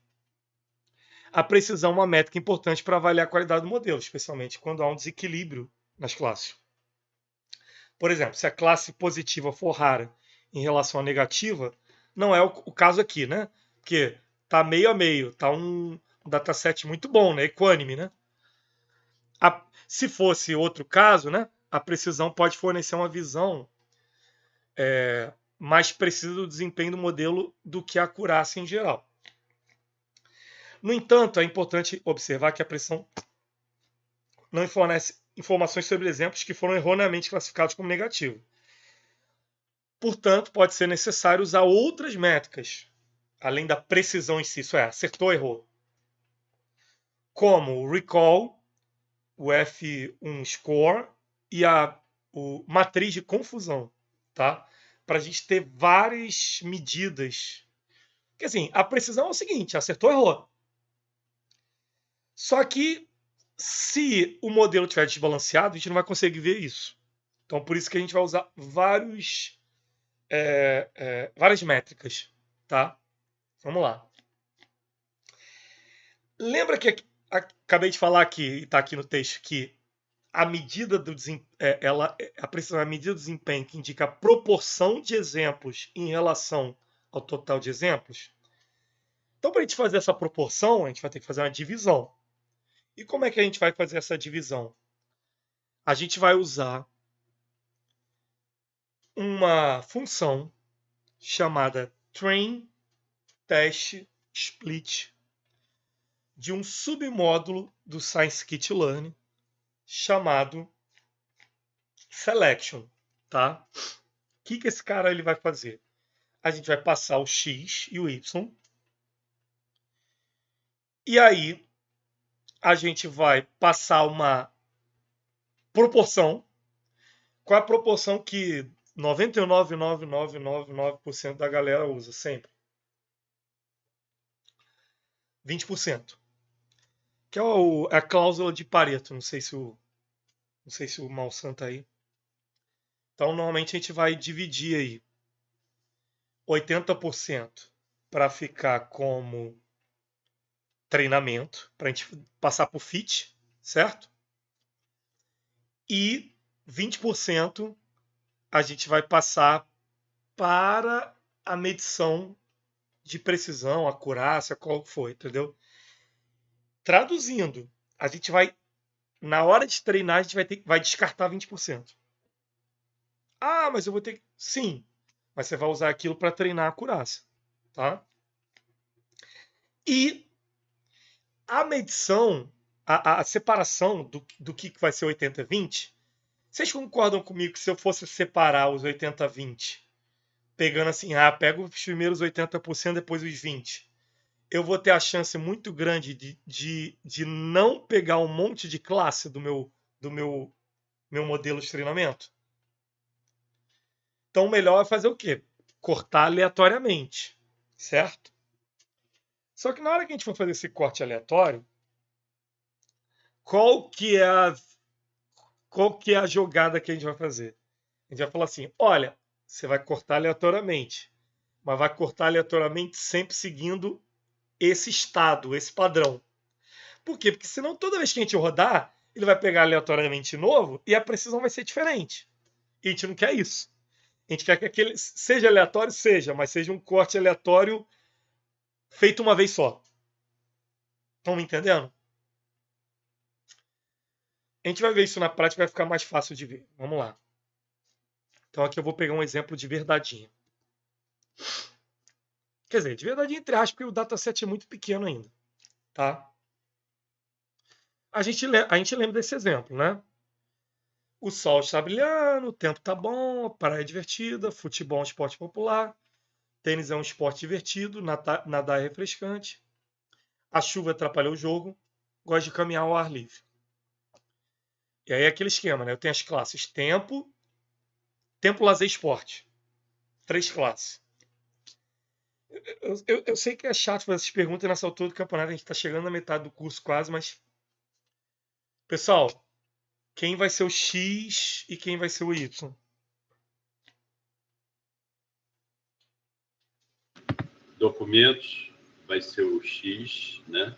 a precisão é uma métrica importante para avaliar a qualidade do modelo, especialmente quando há um desequilíbrio nas classes. Por exemplo, se a classe positiva for rara em relação à negativa, não é o caso aqui, né? Porque tá meio a meio, tá um dataset muito bom, né? Equânime, né? Se fosse outro caso, né? A precisão pode fornecer uma visão mais precisa do desempenho do modelo do que a acurácia em geral. No entanto, é importante observar que a precisão não fornece informações sobre exemplos que foram erroneamente classificados como negativos. Portanto, pode ser necessário usar outras métricas, além da precisão em si, isso é, acertou ou errou, como o recall, o F1 score e o matriz de confusão, tá? Para a gente ter várias medidas. Porque assim, a precisão é o seguinte, acertou ou errou. Só que se o modelo estiver desbalanceado, a gente não vai conseguir ver isso. Então, por isso que a gente vai usar várias métricas, tá? Vamos lá. Lembra que acabei de falar aqui, e está aqui no texto, que a medida do a precisão é a medida do desempenho que indica a proporção de exemplos em relação ao total de exemplos? Então, para a gente fazer essa proporção, a gente vai ter que fazer uma divisão. E como é que a gente vai fazer essa divisão? A gente vai usar uma função chamada train test split de um submódulo do Scikit-learn chamado selection, tá? O que esse cara ele vai fazer? A gente vai passar o x e o y e aí a gente vai passar uma proporção. Qual é a proporção que 99,9999% da galera usa sempre? 20%. Que é a cláusula de Pareto. Não sei se o Malsan tá aí. Então, normalmente a gente vai dividir aí 80% para ficar como treinamento, para a gente passar por fit, certo? E 20% a gente vai passar para a medição de precisão, acurácia, qual foi, entendeu? Traduzindo, a gente vai, na hora de treinar, a gente vai descartar 20%. Ah, mas eu vou ter que. Sim, mas você vai usar aquilo para treinar a acurácia, tá? E a medição, a separação do que vai ser 80-20, vocês concordam comigo que se eu fosse separar os 80-20, pegando assim, pego os primeiros 80%, depois os 20%, eu vou ter a chance muito grande de não pegar um monte de classe do meu modelo de treinamento? Então, o melhor é fazer o quê? Cortar aleatoriamente, certo? Só que na hora que a gente for fazer esse corte aleatório, qual que é a jogada que a gente vai fazer? A gente vai falar assim, olha, você vai cortar aleatoriamente, mas vai cortar aleatoriamente sempre seguindo esse estado, esse padrão. Por quê? Porque senão toda vez que a gente rodar, ele vai pegar aleatoriamente de novo e a precisão vai ser diferente. E a gente não quer isso. A gente quer que aquele seja aleatório, mas seja um corte aleatório feito uma vez só. Estão me entendendo? A gente vai ver isso na prática, vai ficar mais fácil de ver. Vamos lá. Então aqui eu vou pegar um exemplo de verdadeinha. Quer dizer, de verdadeinha entre aspas, porque o dataset é muito pequeno ainda. Tá? A gente lembra desse exemplo, né? O sol está brilhando, o tempo está bom, a praia é divertida, futebol é um esporte popular, tênis é um esporte divertido, nadar é refrescante, a chuva atrapalhou o jogo, gosto de caminhar ao ar livre. E aí é aquele esquema, né? Eu tenho as classes tempo, lazer, esporte. 3 classes. Eu sei que é chato fazer essas perguntas nessa altura do campeonato, a gente está chegando na metade do curso quase, mas. Pessoal, quem vai ser o X e quem vai ser o Y? Documentos vai ser o X, né?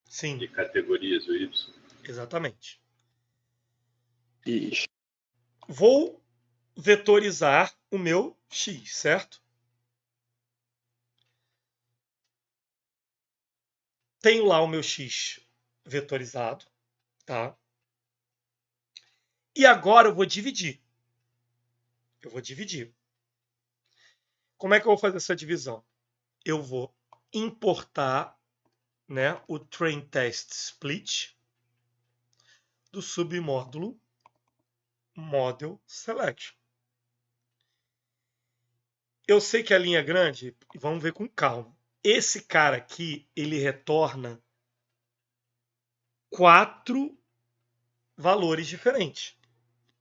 Sim. E categorias o Y. Exatamente. Isso. Vou vetorizar o meu X, certo? Tenho lá o meu X vetorizado, tá? E agora eu vou dividir. Como é que eu vou fazer essa divisão? Eu vou importar, né, o train test split do submódulo model selection. Eu sei que a linha é grande, vamos ver com calma. Esse cara aqui, ele retorna 4 valores diferentes,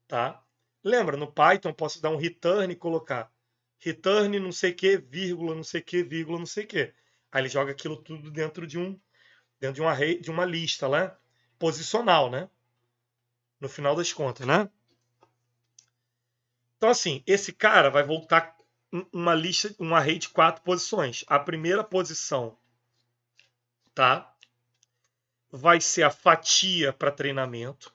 tá? Lembra, no Python eu posso dar um return e colocar return não sei que, vírgula não sei que, vírgula não sei que. Aí ele joga aquilo tudo dentro de um array, de uma lista, né? Posicional, né? No final das contas, né? Então assim, esse cara vai voltar uma lista, um array de 4 posições. A primeira posição, tá? Vai ser a fatia para treinamento.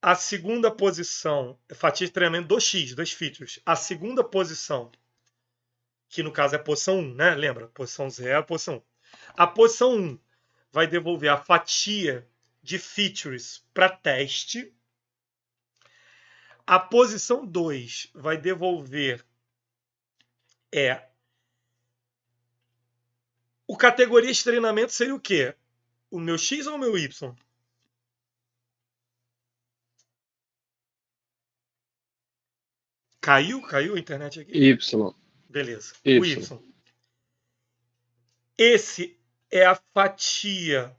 A segunda posição, fatia de treinamento do X, das features. A segunda posição, que no caso é a posição 1, né? Lembra? Posição 0, posição 1. A posição 1 vai devolver a fatia de features para teste. A posição 2 vai devolver o categoria de treinamento seria o quê? O meu X ou o meu Y? Caiu a internet aqui? Y. Beleza. Y. O Y. Esse é a fatia,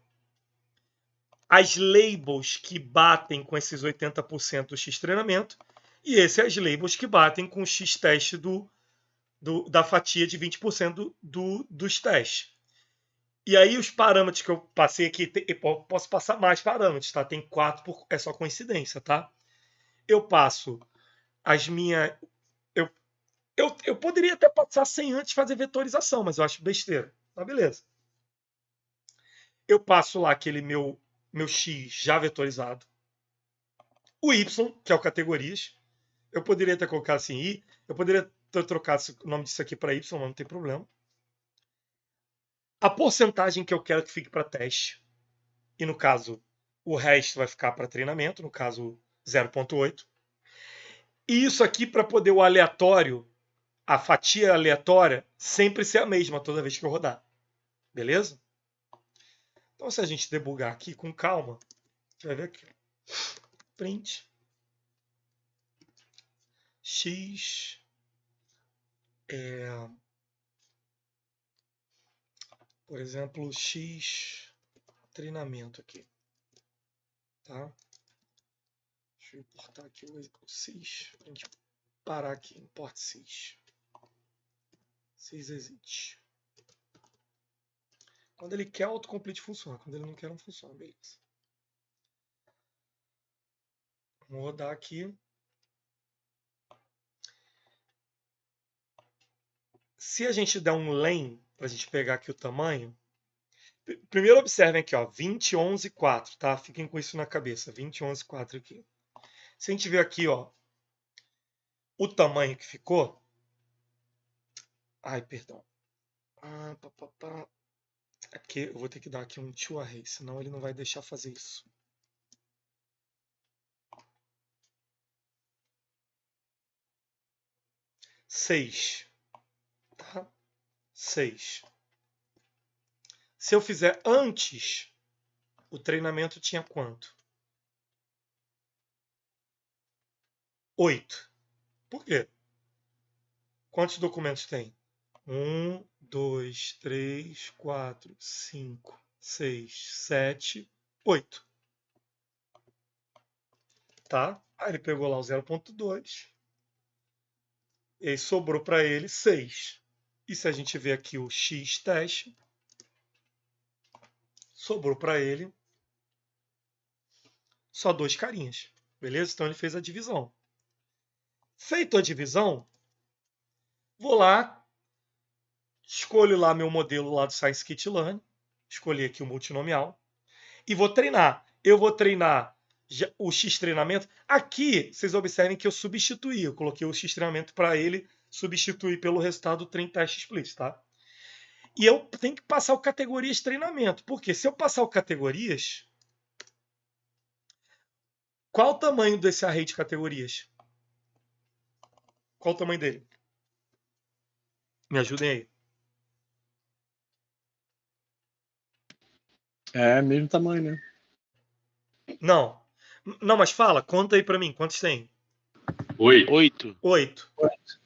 as labels que batem com esses 80% do X treinamento, e esse é as labels que batem com o X teste da fatia de 20% dos testes. E aí os parâmetros que eu passei aqui, eu posso passar mais parâmetros, tá? Tem 4, é só coincidência, tá? Eu passo as minhas... Eu poderia até passar sem antes fazer vetorização, mas eu acho besteira. Tá, beleza. Eu passo lá aquele meu X já vetorizado. O Y, que é o categorias. Eu poderia ter colocado assim I. Eu poderia ter trocado o nome disso aqui para Y, mas não tem problema. A porcentagem que eu quero que fique para teste. E no caso, o resto vai ficar para treinamento, no caso 0.8. E isso aqui para poder o aleatório, a fatia aleatória, sempre ser a mesma toda vez que eu rodar. Beleza? Então, se a gente debugar aqui com calma, a gente vai ver aqui. Print. X. Por exemplo, X treinamento aqui. Tá? Deixa eu importar aqui o sys. A gente parar aqui. Import sys. Sys exit. Quando ele quer, o autocomplete funciona. Quando ele não quer, não funciona. Beleza. Vamos rodar aqui. Se a gente der um len, para a gente pegar aqui o tamanho. Primeiro observem aqui, ó, 20, 11, 4, tá? Fiquem com isso na cabeça. 20, 11, 4 aqui. Se a gente ver aqui, ó, o tamanho que ficou. Ai, perdão. É porque eu vou ter que dar aqui um to array, senão ele não vai deixar fazer isso. Seis. Tá? 6. Se eu fizer antes, o treinamento tinha quanto? 8. Por quê? Quantos documentos tem? 1, 2, 3, 4, 5, 6, 7, 8. tá? Aí ele pegou lá o 0,2 e aí sobrou para ele 6. E se a gente ver aqui o x teste, sobrou para ele só 2 carinhas, beleza? Então ele fez a divisão. Feito a divisão, vou lá, escolho lá meu modelo lá do Scikit-learn, escolhi aqui o multinomial e vou treinar. Eu vou treinar o x-treinamento. Aqui, vocês observem que eu substituí. Eu coloquei o x-treinamento para ele substituir pelo resultado do train test split, tá? E eu tenho que passar o categorias treinamento. Porque se eu passar o categorias, qual o tamanho desse array de categorias? Qual o tamanho dele? Me ajudem aí. É, mesmo tamanho, né? Não. Não, mas fala, conta aí para mim, quantos tem? 8. 8. 8.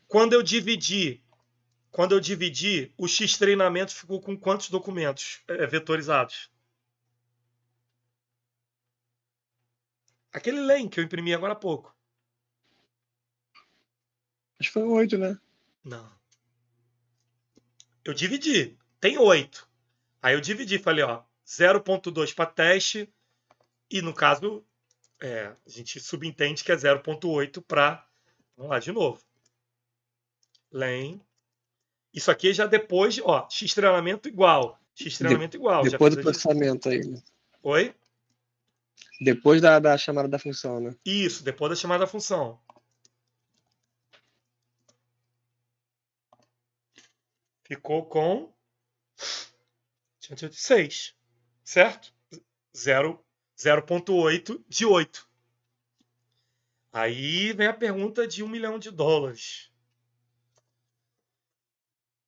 Quando eu dividi, o X treinamento ficou com quantos documentos vetorizados? Aquele len que eu imprimi agora há pouco. Acho que foi 8, né? Não. Eu dividi. Tem 8. Aí eu dividi, falei, ó, 0,2 para teste e no caso, a gente subentende que é 0,8 para... Vamos lá de novo. Len. Isso aqui já depois, ó, x treinamento igual. X treinamento igual. Depois do processamento aí. Né? Oi? Depois da chamada da função, né? Isso, depois da chamada da função. Ficou com 6, certo? 0,8 de 8. Aí vem a pergunta de $1 milhão.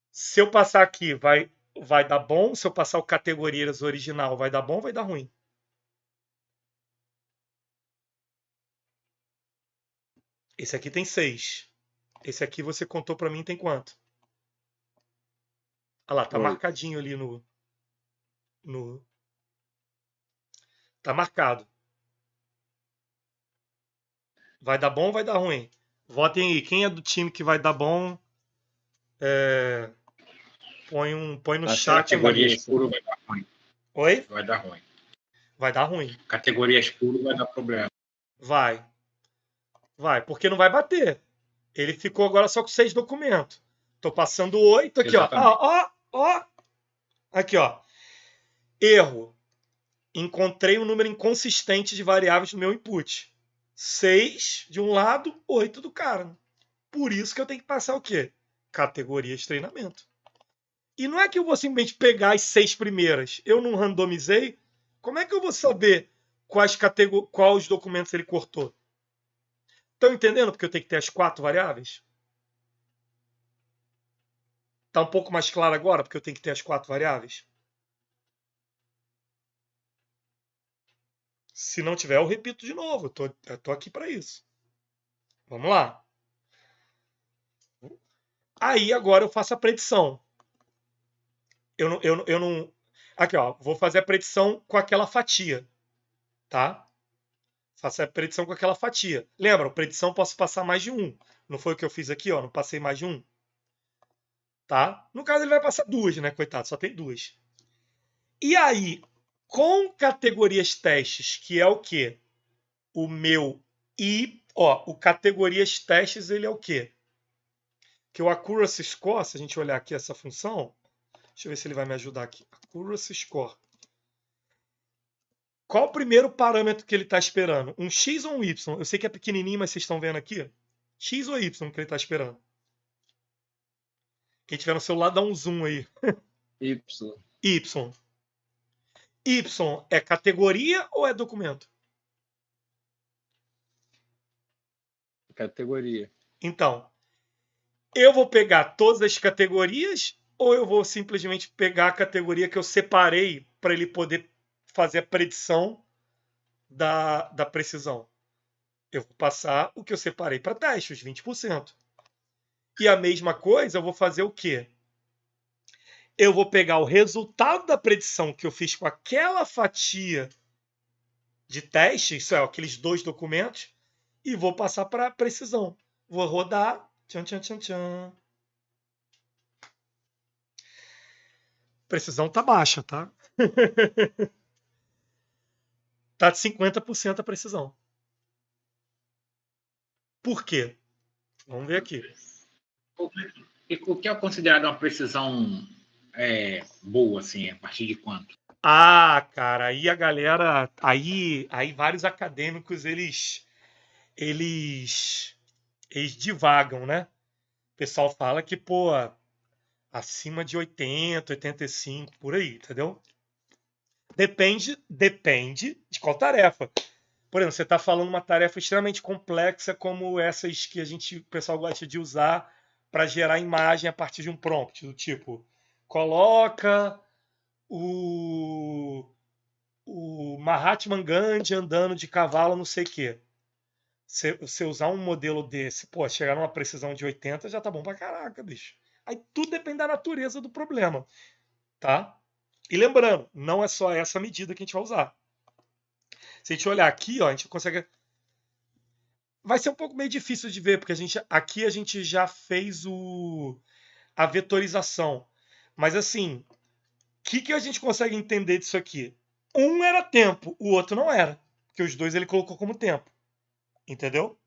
Se eu passar aqui, vai dar bom? Se eu passar o categorias original, vai dar bom ou vai dar ruim? Esse aqui tem 6. Esse aqui você contou para mim tem quanto? Olha lá, tá 8. marcadinho ali Tá marcado. Vai dar bom ou vai dar ruim? Votem aí. Quem é do time que vai dar bom? Põe no chat. Categoria escuro vai dar ruim. Oi? Vai dar ruim. Vai dar ruim. Categoria escuro vai dar problema. Vai, porque não vai bater. Ele ficou agora só com 6 documentos. Tô passando 8 aqui, Exatamente. ó. Aqui, ó. Erro. Encontrei um número inconsistente de variáveis no meu input. 6 de um lado, 8 do cara. Por isso que eu tenho que passar o quê? Categorias de treinamento. E não é que eu vou simplesmente pegar as 6 primeiras. Eu não randomizei. Como é que eu vou saber quais documentos ele cortou? Estão entendendo porque eu tenho que ter as 4 variáveis? Está um pouco mais claro agora porque eu tenho que ter as 4 variáveis? Se não tiver, eu repito de novo. Eu tô aqui para isso. Vamos lá. Aí agora eu faço a predição. Eu não... Aqui, ó. Vou fazer a predição com aquela fatia. Tá? Faço a predição com aquela fatia. Lembra, predição posso passar mais de um. Não foi o que eu fiz aqui, ó. Não passei mais de um. Tá? No caso, ele vai passar 2, né? Coitado, só tem 2. E aí, com categorias testes, que é o quê? O meu o categorias testes, ele é o quê? Que o accuracy score, se a gente olhar aqui essa função, deixa eu ver se ele vai me ajudar aqui. Accuracy score. Qual o primeiro parâmetro que ele está esperando? Um X ou um Y? Eu sei que é pequenininho, mas vocês estão vendo aqui. X ou Y que ele está esperando? Quem tiver no celular, dá um zoom aí. Y. Y. Y é categoria ou é documento? Categoria. Então, eu vou pegar todas as categorias ou eu vou simplesmente pegar a categoria que eu separei para ele poder fazer a predição da precisão? Eu vou passar o que eu separei para teste, os 20%. E a mesma coisa eu vou fazer o quê? Eu vou pegar o resultado da predição que eu fiz com aquela fatia de teste, isso é, aqueles 2 documentos, e vou passar para precisão. Vou rodar. Tchan, tchan, tchan, tchan. Precisão tá baixa, tá? Tá de 50% a precisão. Por quê? Vamos ver aqui. O que é considerado uma precisão boa, assim, a partir de quanto? Ah, cara, aí a galera, aí vários acadêmicos eles divagam, né? O pessoal fala que, pô, acima de 80, 85, por aí, entendeu? Depende de qual tarefa. Por exemplo, você está falando uma tarefa extremamente complexa como essas que o pessoal gosta de usar para gerar imagem a partir de um prompt, do tipo, coloca o Mahatma Gandhi andando de cavalo, não sei o quê. Você usar um modelo desse, pô, chegar numa precisão de 80 já tá bom pra caraca, bicho. Aí tudo depende da natureza do problema, tá? E lembrando, não é só essa medida que a gente vai usar. Se a gente olhar aqui, ó, a gente consegue. Vai ser um pouco meio difícil de ver, porque aqui a gente já fez a vetorização. Mas assim, o que a gente consegue entender disso aqui? Um era tempo, o outro não era. Porque os dois ele colocou como tempo. Entendeu?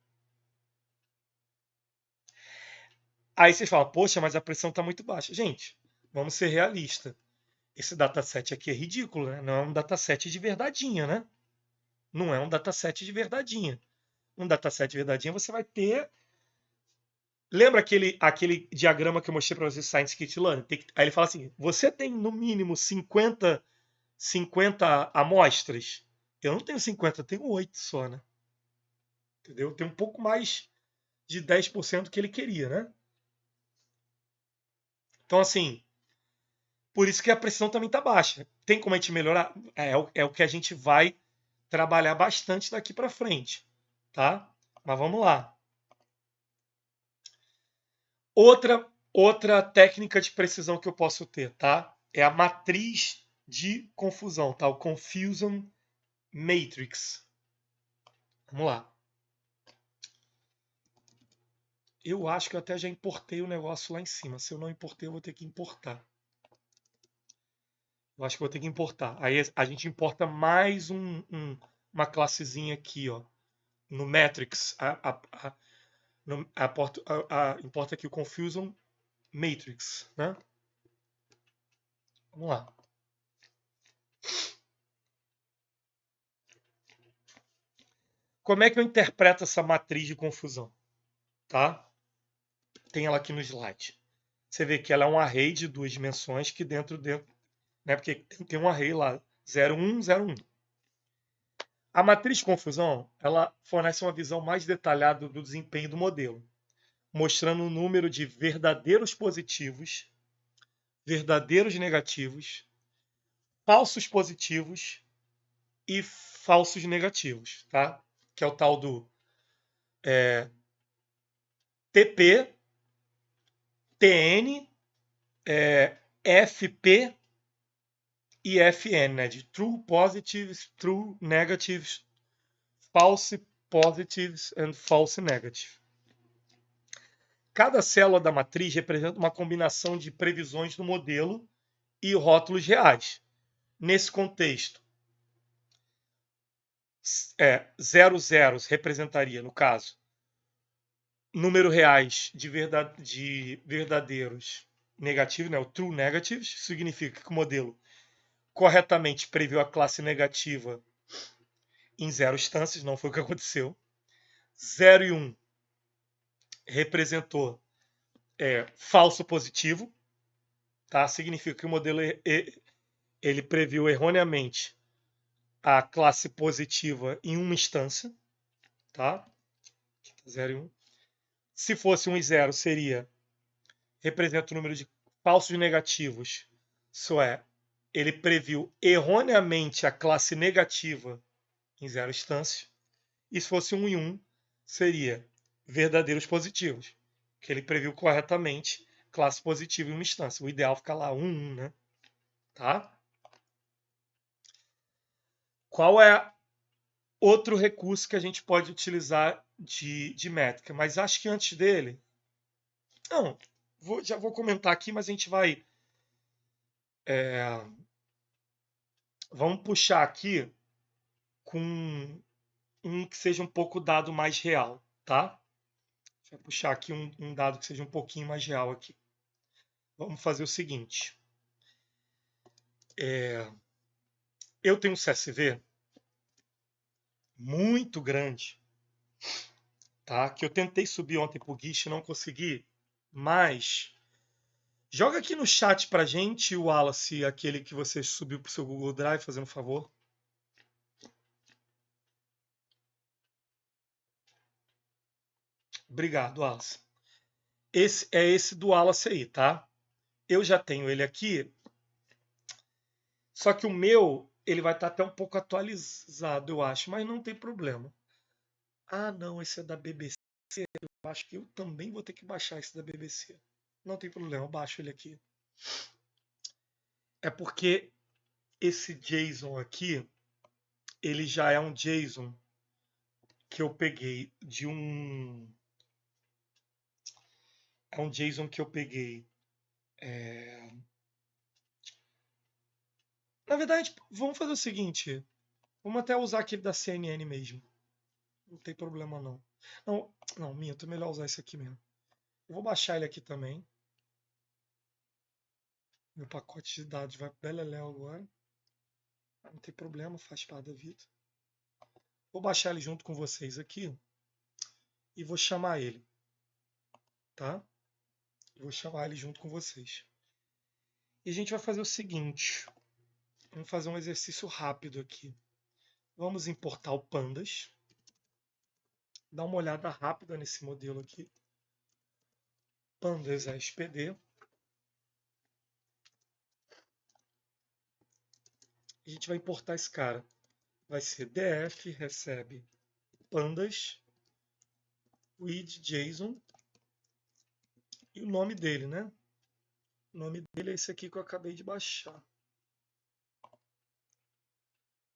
Aí vocês falam, poxa, mas a pressão está muito baixa. Gente, vamos ser realistas. Esse dataset aqui é ridículo, né? Não é um dataset de verdadeinha, né? Não é um dataset de verdadeinha. Um dataset de verdadeinha você vai ter. Lembra aquele diagrama que eu mostrei para você, Science Kit Learning? Aí ele fala assim: você tem no mínimo 50 amostras? Eu não tenho 50, eu tenho 8 só, né? Entendeu? Tem um pouco mais de 10% que ele queria, né? Então, assim, por isso que a pressão também está baixa. Tem como a gente melhorar? É o que a gente vai trabalhar bastante daqui para frente, tá? Mas vamos lá. Outra técnica de precisão que eu posso ter, tá? É a matriz de confusão, tá? O Confusion Matrix. Vamos lá. Eu acho que eu até já importei o negócio lá em cima. Se eu não importei, eu vou ter que importar. Eu acho que vou ter que importar. Aí a gente importa mais uma classezinha aqui, ó, no Matrix. Importa aqui o Confusion Matrix, né? Vamos lá. Como é que eu interpreto essa matriz de confusão? Tá? Tem ela aqui no slide. Você vê que ela é um array de 2 dimensões que dentro, né? Porque tem um array lá, 0, 1, 0, 1. A matriz de confusão, ela fornece uma visão mais detalhada do desempenho do modelo, mostrando o número de verdadeiros positivos, verdadeiros negativos, falsos positivos e falsos negativos, tá? Que é o tal do TP, TN, FP e FN, né? De True Positives, True Negatives, False Positives and False Negatives. Cada célula da matriz representa uma combinação de previsões do modelo e rótulos reais. Nesse contexto, 0 zeros representaria, no caso, número reais de verdadeiros negativos, né? O true negatives, significa que o modelo corretamente previu a classe negativa em 0 instâncias, não foi o que aconteceu. 0 e 1 representou falso positivo, tá? Significa que o modelo ele previu erroneamente a classe positiva em uma instância, tá? 0 e 1. Se fosse 1 e 0, representa o número de falsos negativos. Isso é, ele previu erroneamente a classe negativa em 0 instância. E se fosse 1 e 1, seria verdadeiros positivos, que ele previu corretamente classe positiva em uma instância. O ideal fica lá 1, 1, né? Tá? Qual é outro recurso que a gente pode utilizar de métrica. Mas acho que antes dele... Não, já vou comentar aqui, mas a gente vai... vamos puxar aqui com um que seja um pouco dado mais real, tá? A gente vai puxar aqui um dado que seja um pouquinho mais real aqui. Vamos fazer o seguinte. Eu tenho um CSV muito grande, tá? Que eu tentei subir ontem pro Guiche e não consegui, mas joga aqui no chat pra gente, o Wallace, aquele que você subiu pro seu Google Drive, fazendo um favor. Obrigado, Wallace. Esse é esse do Wallace aí, tá? Eu já tenho ele aqui, só que o meu, ele vai estar até um pouco atualizado, eu acho, mas não tem problema. Ah, não, esse é da BBC. Eu acho que eu também vou ter que baixar esse da BBC. Não tem problema, eu baixo ele aqui. É porque esse JSON aqui, ele já é um JSON que eu peguei de um... É um JSON que eu peguei... Na verdade, vamos fazer o seguinte. Vamos até usar aquele da CNN mesmo. Não tem problema não. Não, minto, é melhor usar esse aqui mesmo. Eu vou baixar ele aqui também. Meu pacote de dados vai pro Beleléu agora. Não tem problema, faz parte da vida. Vou baixar ele junto com vocês aqui. E vou chamar ele. Tá? Vou chamar ele junto com vocês. E a gente vai fazer o seguinte. Vamos fazer um exercício rápido aqui. Vamos importar o Pandas. Dá uma olhada rápida nesse modelo aqui. Pandas ASPD. A gente vai importar esse cara. Vai ser df recebe pandas with JSON e o nome dele, né? O nome dele é esse aqui que eu acabei de baixar.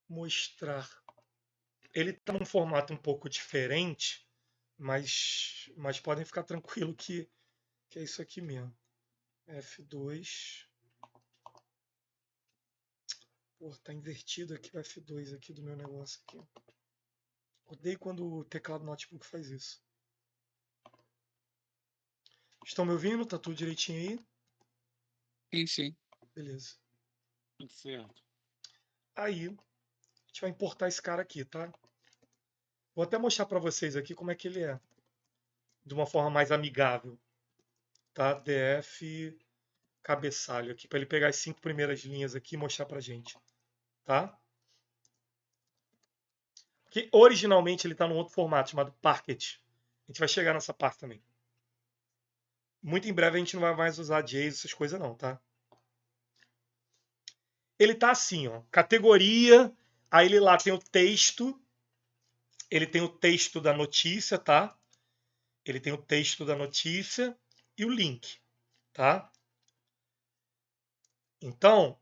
Mostrar. Ele está num formato um pouco diferente, mas podem ficar tranquilo que é isso aqui mesmo. F2. Pô, tá invertido aqui o F2 aqui do meu negócio aqui. Odeio quando o teclado notebook faz isso. Estão me ouvindo? Tá tudo direitinho aí? Sim, sim. Beleza. Tudo certo. Aí, a gente vai importar esse cara aqui, tá? Vou até mostrar para vocês aqui como é que ele é. De uma forma mais amigável. Tá? df cabeçalho aqui, para ele pegar as 5 primeiras linhas aqui e mostrar pra gente. Tá? Porque originalmente ele está num outro formato chamado Parquet. A gente vai chegar nessa parte também. Muito em breve a gente não vai mais usar JSON, essas coisas não, tá? Ele tá assim, ó, categoria, aí ele lá tem o texto, ele tem o texto da notícia, tá? Ele tem o texto da notícia e o link, tá? Então,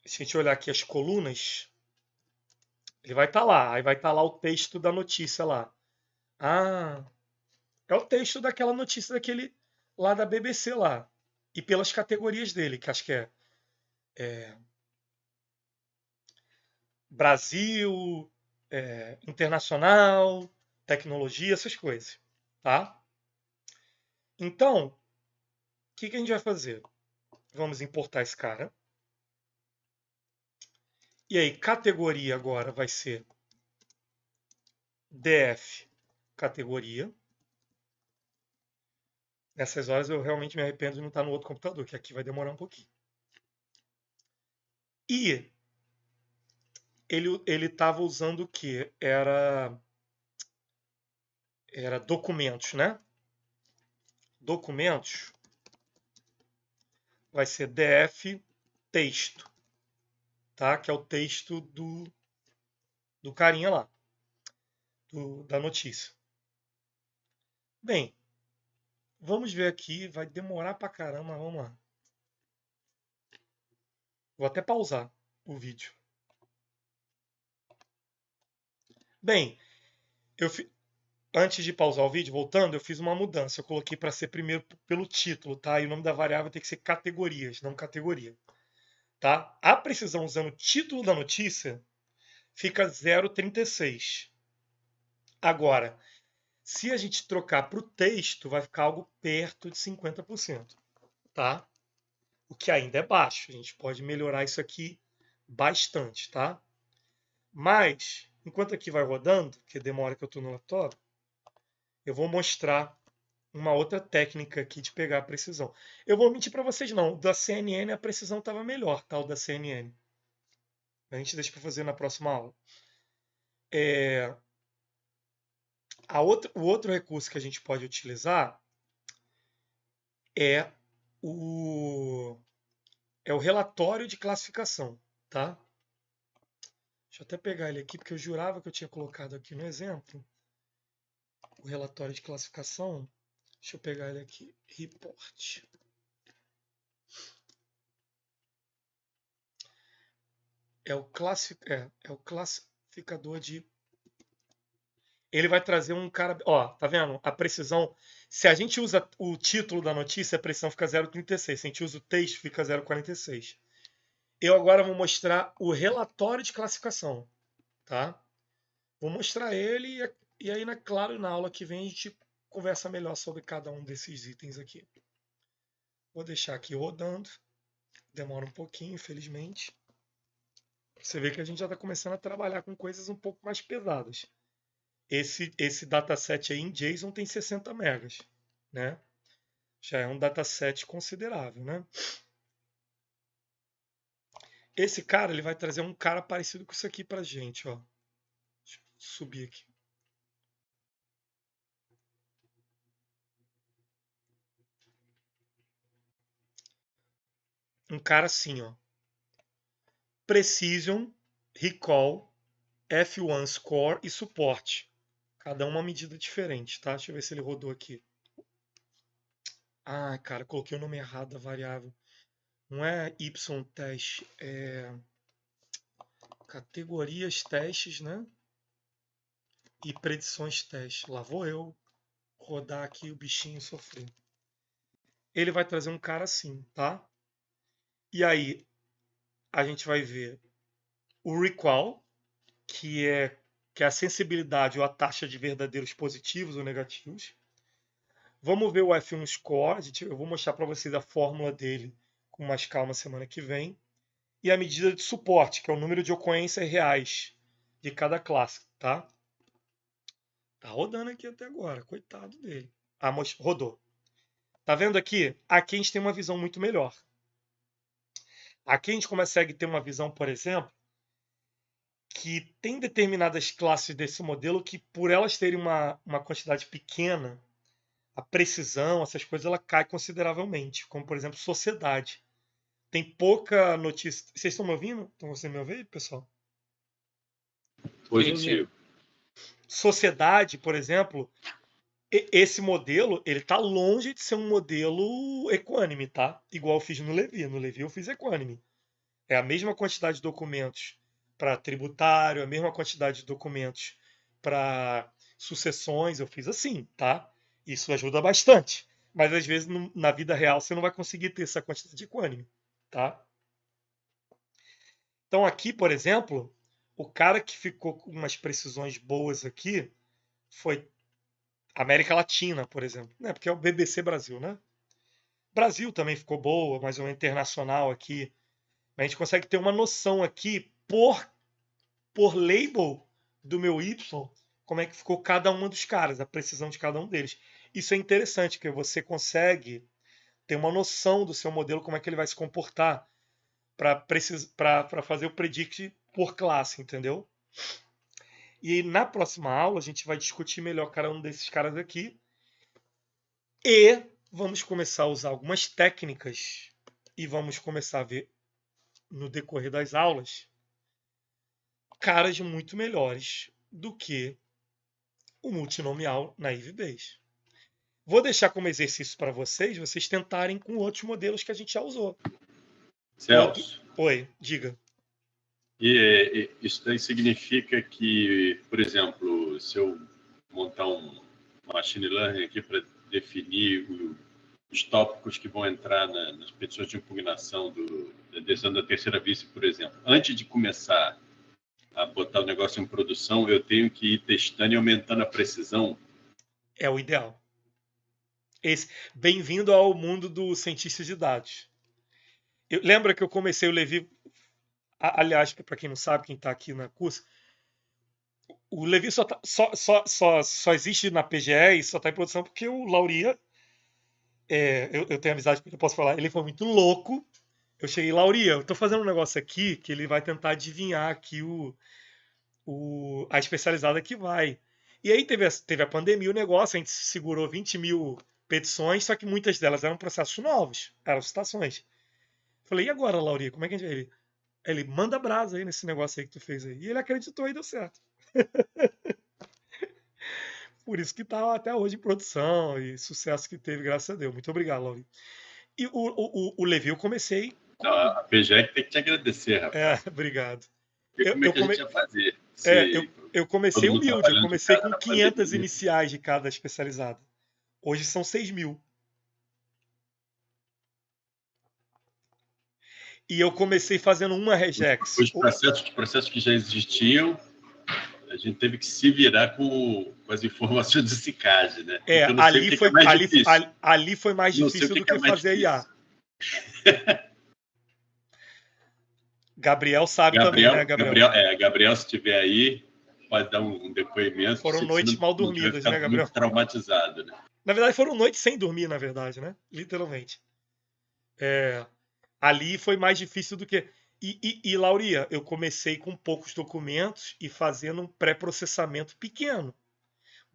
se a gente olhar aqui as colunas, ele vai estar lá, aí vai estar lá o texto da notícia lá. Ah, é o texto daquela notícia daquele lá da BBC lá. E pelas categorias dele, que acho que é Brasil, internacional, tecnologia, essas coisas, tá? Então, o que a gente vai fazer? Vamos importar esse cara. E aí, categoria agora vai ser df categoria. Nessas horas eu realmente me arrependo de não estar no outro computador, que aqui vai demorar um pouquinho. E ele estava usando o que? Era documentos, né? Documentos vai ser df texto, tá? Que é o texto do carinha lá, da notícia. Bem, vamos ver aqui, vai demorar pra caramba, vamos lá. Vou até pausar o vídeo. Bem, antes de pausar o vídeo, voltando, eu fiz uma mudança. Eu coloquei para ser primeiro pelo título, tá? E o nome da variável tem que ser categorias, não categoria, tá? A precisão usando o título da notícia fica 0,36. Agora, se a gente trocar para o texto, vai ficar algo perto de 50%, tá? O que ainda é baixo. A gente pode melhorar isso aqui bastante, tá? Mas, enquanto aqui vai rodando, que demora que eu estou no laptop, eu vou mostrar uma outra técnica aqui de pegar a precisão. Eu vou mentir para vocês não, o da CNN a precisão estava melhor, tá? O da CNN. A gente deixa para fazer na próxima aula. O outro recurso que a gente pode utilizar é o relatório de classificação, tá? Deixa eu até pegar ele aqui, porque eu jurava que eu tinha colocado aqui no exemplo. O relatório de classificação. Deixa eu pegar ele aqui. Report. É o classificador de... Ele vai trazer um cara... Ó, tá vendo? A precisão... Se a gente usa o título da notícia, a precisão fica 0,36. Se a gente usa o texto, fica 0,46. Eu agora vou mostrar o relatório de classificação, tá? Vou mostrar ele e aí, claro, na aula que vem a gente conversa melhor sobre cada um desses itens aqui. Vou deixar aqui rodando. Demora um pouquinho, infelizmente. Você vê que a gente já está começando a trabalhar com coisas um pouco mais pesadas. Esse dataset aí em JSON tem 60 megas, né? Já é um dataset considerável, né? Esse cara, ele vai trazer um cara parecido com isso aqui pra gente, ó. Deixa eu subir aqui. Um cara assim, ó. Precision, Recall, F1 Score e suporte. Cada uma medida diferente, tá? Deixa eu ver se ele rodou aqui. Ah, cara, coloquei o nome errado da variável. Não é Y teste, é categorias testes, né? E predições teste. Lá vou eu rodar aqui o bichinho sofrer. Ele vai trazer um cara assim, tá? E aí a gente vai ver o recall, que é a sensibilidade ou a taxa de verdadeiros positivos ou negativos. Vamos ver o F1 Score. Eu vou mostrar para vocês a fórmula dele com mais calma semana que vem. E a medida de suporte, que é o número de ocorrências reais de cada classe, tá? Tá rodando aqui até agora, coitado dele. Ah, rodou. Tá vendo aqui? Aqui a gente tem uma visão muito melhor. Aqui a gente consegue ter uma visão, por exemplo, que tem determinadas classes desse modelo que, por elas terem uma quantidade pequena, a precisão, essas coisas, ela cai consideravelmente. Como, por exemplo, sociedade. Tem pouca notícia. Vocês estão me ouvindo? Estão você me ouvindo, pessoal? Positivo. Sociedade, por exemplo, esse modelo, ele está longe de ser um modelo equânime, tá? Igual eu fiz no Levi. No Levi eu fiz equânime. É a mesma quantidade de documentos para tributário, a mesma quantidade de documentos para sucessões, eu fiz assim, tá? Isso ajuda bastante. Mas às vezes na vida real você não vai conseguir ter essa quantidade equânime, tá? Então aqui, por exemplo, o cara que ficou com umas precisões boas aqui foi América Latina, por exemplo, né? Porque é o BBC Brasil, né? Brasil também ficou boa, mas é um internacional aqui. A gente consegue ter uma noção aqui por label do meu Y, como é que ficou cada um dos caras, a precisão de cada um deles. Isso é interessante, porque você consegue ter uma noção do seu modelo, como é que ele vai se comportar para fazer o predict por classe, entendeu? E na próxima aula a gente vai discutir melhor cada um desses caras aqui e vamos começar a usar algumas técnicas e vamos começar a ver no decorrer das aulas caras muito melhores do que o multinomial naive Bayes. Vou deixar como exercício para vocês tentarem com outros modelos que a gente já usou. Celso, Oi, diga. Isso daí significa que, por exemplo, se eu montar uma machine learning aqui para definir os tópicos que vão entrar nas petições de impugnação da decisão da terceira vice, por exemplo, antes de começar a botar o negócio em produção, eu tenho que ir testando e aumentando a precisão. É o ideal. Bem-vindo ao mundo do cientista de dados. Lembra que eu comecei o Levi... Aliás, para quem não sabe, quem está aqui na curso, o Levi só existe na PGE e só está em produção porque o Lauria, eu tenho amizade com ele, eu posso falar, ele foi muito louco. Eu cheguei, Lauria, eu estou fazendo um negócio aqui que ele vai tentar adivinhar aqui a especializada que vai. E aí teve a pandemia, o negócio, a gente segurou 20 mil petições, só que muitas delas eram processos novos, eram citações. Falei, e agora, Lauria, como é que a gente vai? Ele manda brasa aí nesse negócio aí que tu fez aí. E ele acreditou e deu certo. Por isso que tá até hoje em produção e sucesso que teve, graças a Deus. Muito obrigado, Lauria. E o Levi eu comecei... Não, a PGE tem que te agradecer, rapaz. Obrigado. Como é que a gente ia fazer? Eu comecei humilde, eu trabalhando comecei de casa com na 500 pandemia. iniciais de cada especializada. Hoje são 6 mil. E eu comecei fazendo uma regex. Os processos que já existiam, a gente teve que se virar com as informações do CICAD, né? Porque eu não sei o que é mais difícil. Ali foi mais Não sei difícil o do que é que mais fazer IA. difícil. Gabriel sabe também, né, Gabriel? Gabriel, se estiver aí, pode dar um depoimento. Foram noites mal dormidas, né, Gabriel? Muito traumatizado, né? Na verdade, foram noites sem dormir, na verdade, né? Literalmente. Ali foi mais difícil do que... E Lauria, eu comecei com poucos documentos e fazendo um pré-processamento pequeno.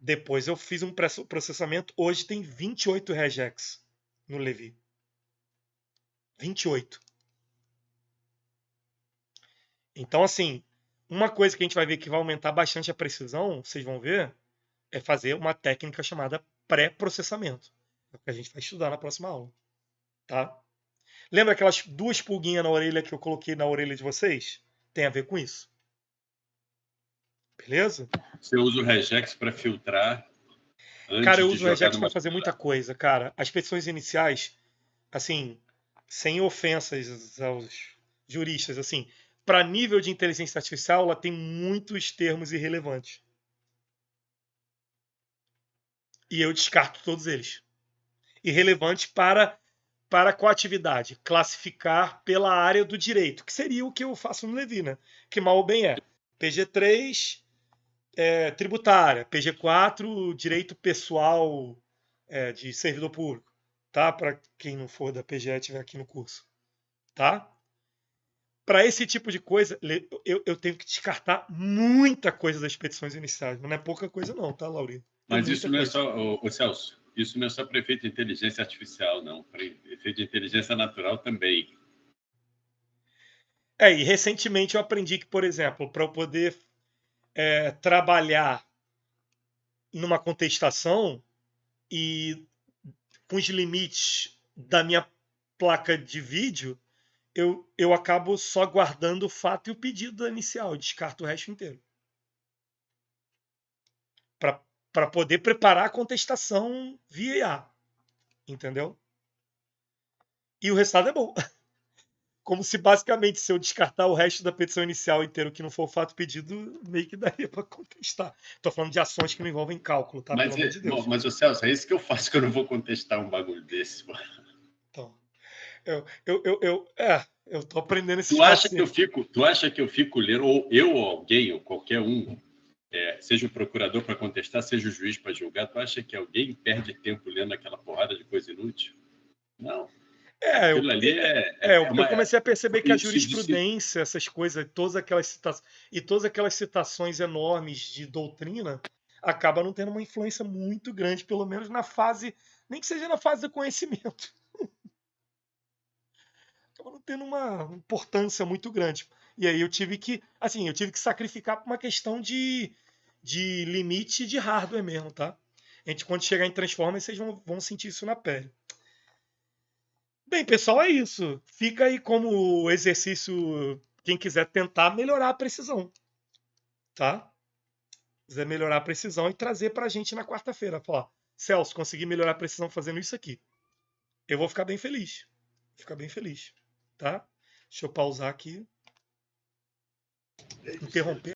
Depois eu fiz um pré-processamento. Hoje tem 28 regex no Levi. 28. Então, assim, uma coisa que a gente vai ver que vai aumentar bastante a precisão, vocês vão ver, é fazer uma técnica chamada pré-processamento. É o que a gente vai estudar na próxima aula. Tá? Lembra aquelas 2 pulguinhas na orelha que eu coloquei na orelha de vocês? Tem a ver com isso. Beleza? Você usa o regex para filtrar antes Cara, eu de uso o regex jogar para fazer muita coisa, cara. As petições iniciais, assim, sem ofensas aos juristas, assim, para nível de inteligência artificial, ela tem muitos termos irrelevantes. E eu descarto todos eles. Irrelevantes para qual atividade? Classificar pela área do direito, que seria o que eu faço no Levi, né? Que mal ou bem é. PG3, tributária. PG4, direito pessoal de servidor público. Tá? Para quem não for da PGE e estiver aqui no curso. Tá? Para esse tipo de coisa, eu tenho que descartar muita coisa das petições iniciais. Não é pouca coisa não, tá, Laurinho? Mas isso não é só, Celso, isso não é só para efeito de inteligência artificial, não. Para efeito de inteligência natural também. E recentemente eu aprendi que, por exemplo, para eu poder trabalhar numa contestação e com os limites da minha placa de vídeo, eu acabo só guardando o fato e o pedido inicial, eu descarto o resto inteiro. Para poder preparar a contestação via IA. Entendeu? E o resultado é bom. Como se basicamente, se eu descartar o resto da petição inicial inteiro que não for o fato pedido, meio que daria para contestar. Estou falando de ações que não envolvem cálculo, tá? Mas, pelo amor de Deus. Mas, Celso, é isso que eu faço que eu não vou contestar um bagulho desse, mano. Então, eu tô aprendendo esse Tu acha que eu fico lendo, ou eu ou alguém, ou qualquer um, seja o procurador para contestar, seja o juiz para julgar, tu acha que alguém perde tempo lendo aquela porrada de coisa inútil? Não. Aquilo ali eu comecei a perceber que a jurisprudência, essas coisas, todas aquelas citações enormes de doutrina, acaba não tendo uma influência muito grande, pelo menos na fase, nem que seja na fase do conhecimento. Acaba não tendo uma importância muito grande. E aí eu tive que sacrificar por uma questão de limite de hardware mesmo, tá? Quando chegar em Transformers, vocês vão sentir isso na pele. Bem, pessoal, é isso. Fica aí como exercício quem quiser tentar melhorar a precisão, tá? Quiser melhorar a precisão e trazer pra gente na quarta-feira. Falar, Celso, consegui melhorar a precisão fazendo isso aqui. Eu vou ficar bem feliz. Vou ficar bem feliz, tá? Deixa eu pausar aqui. Interromper.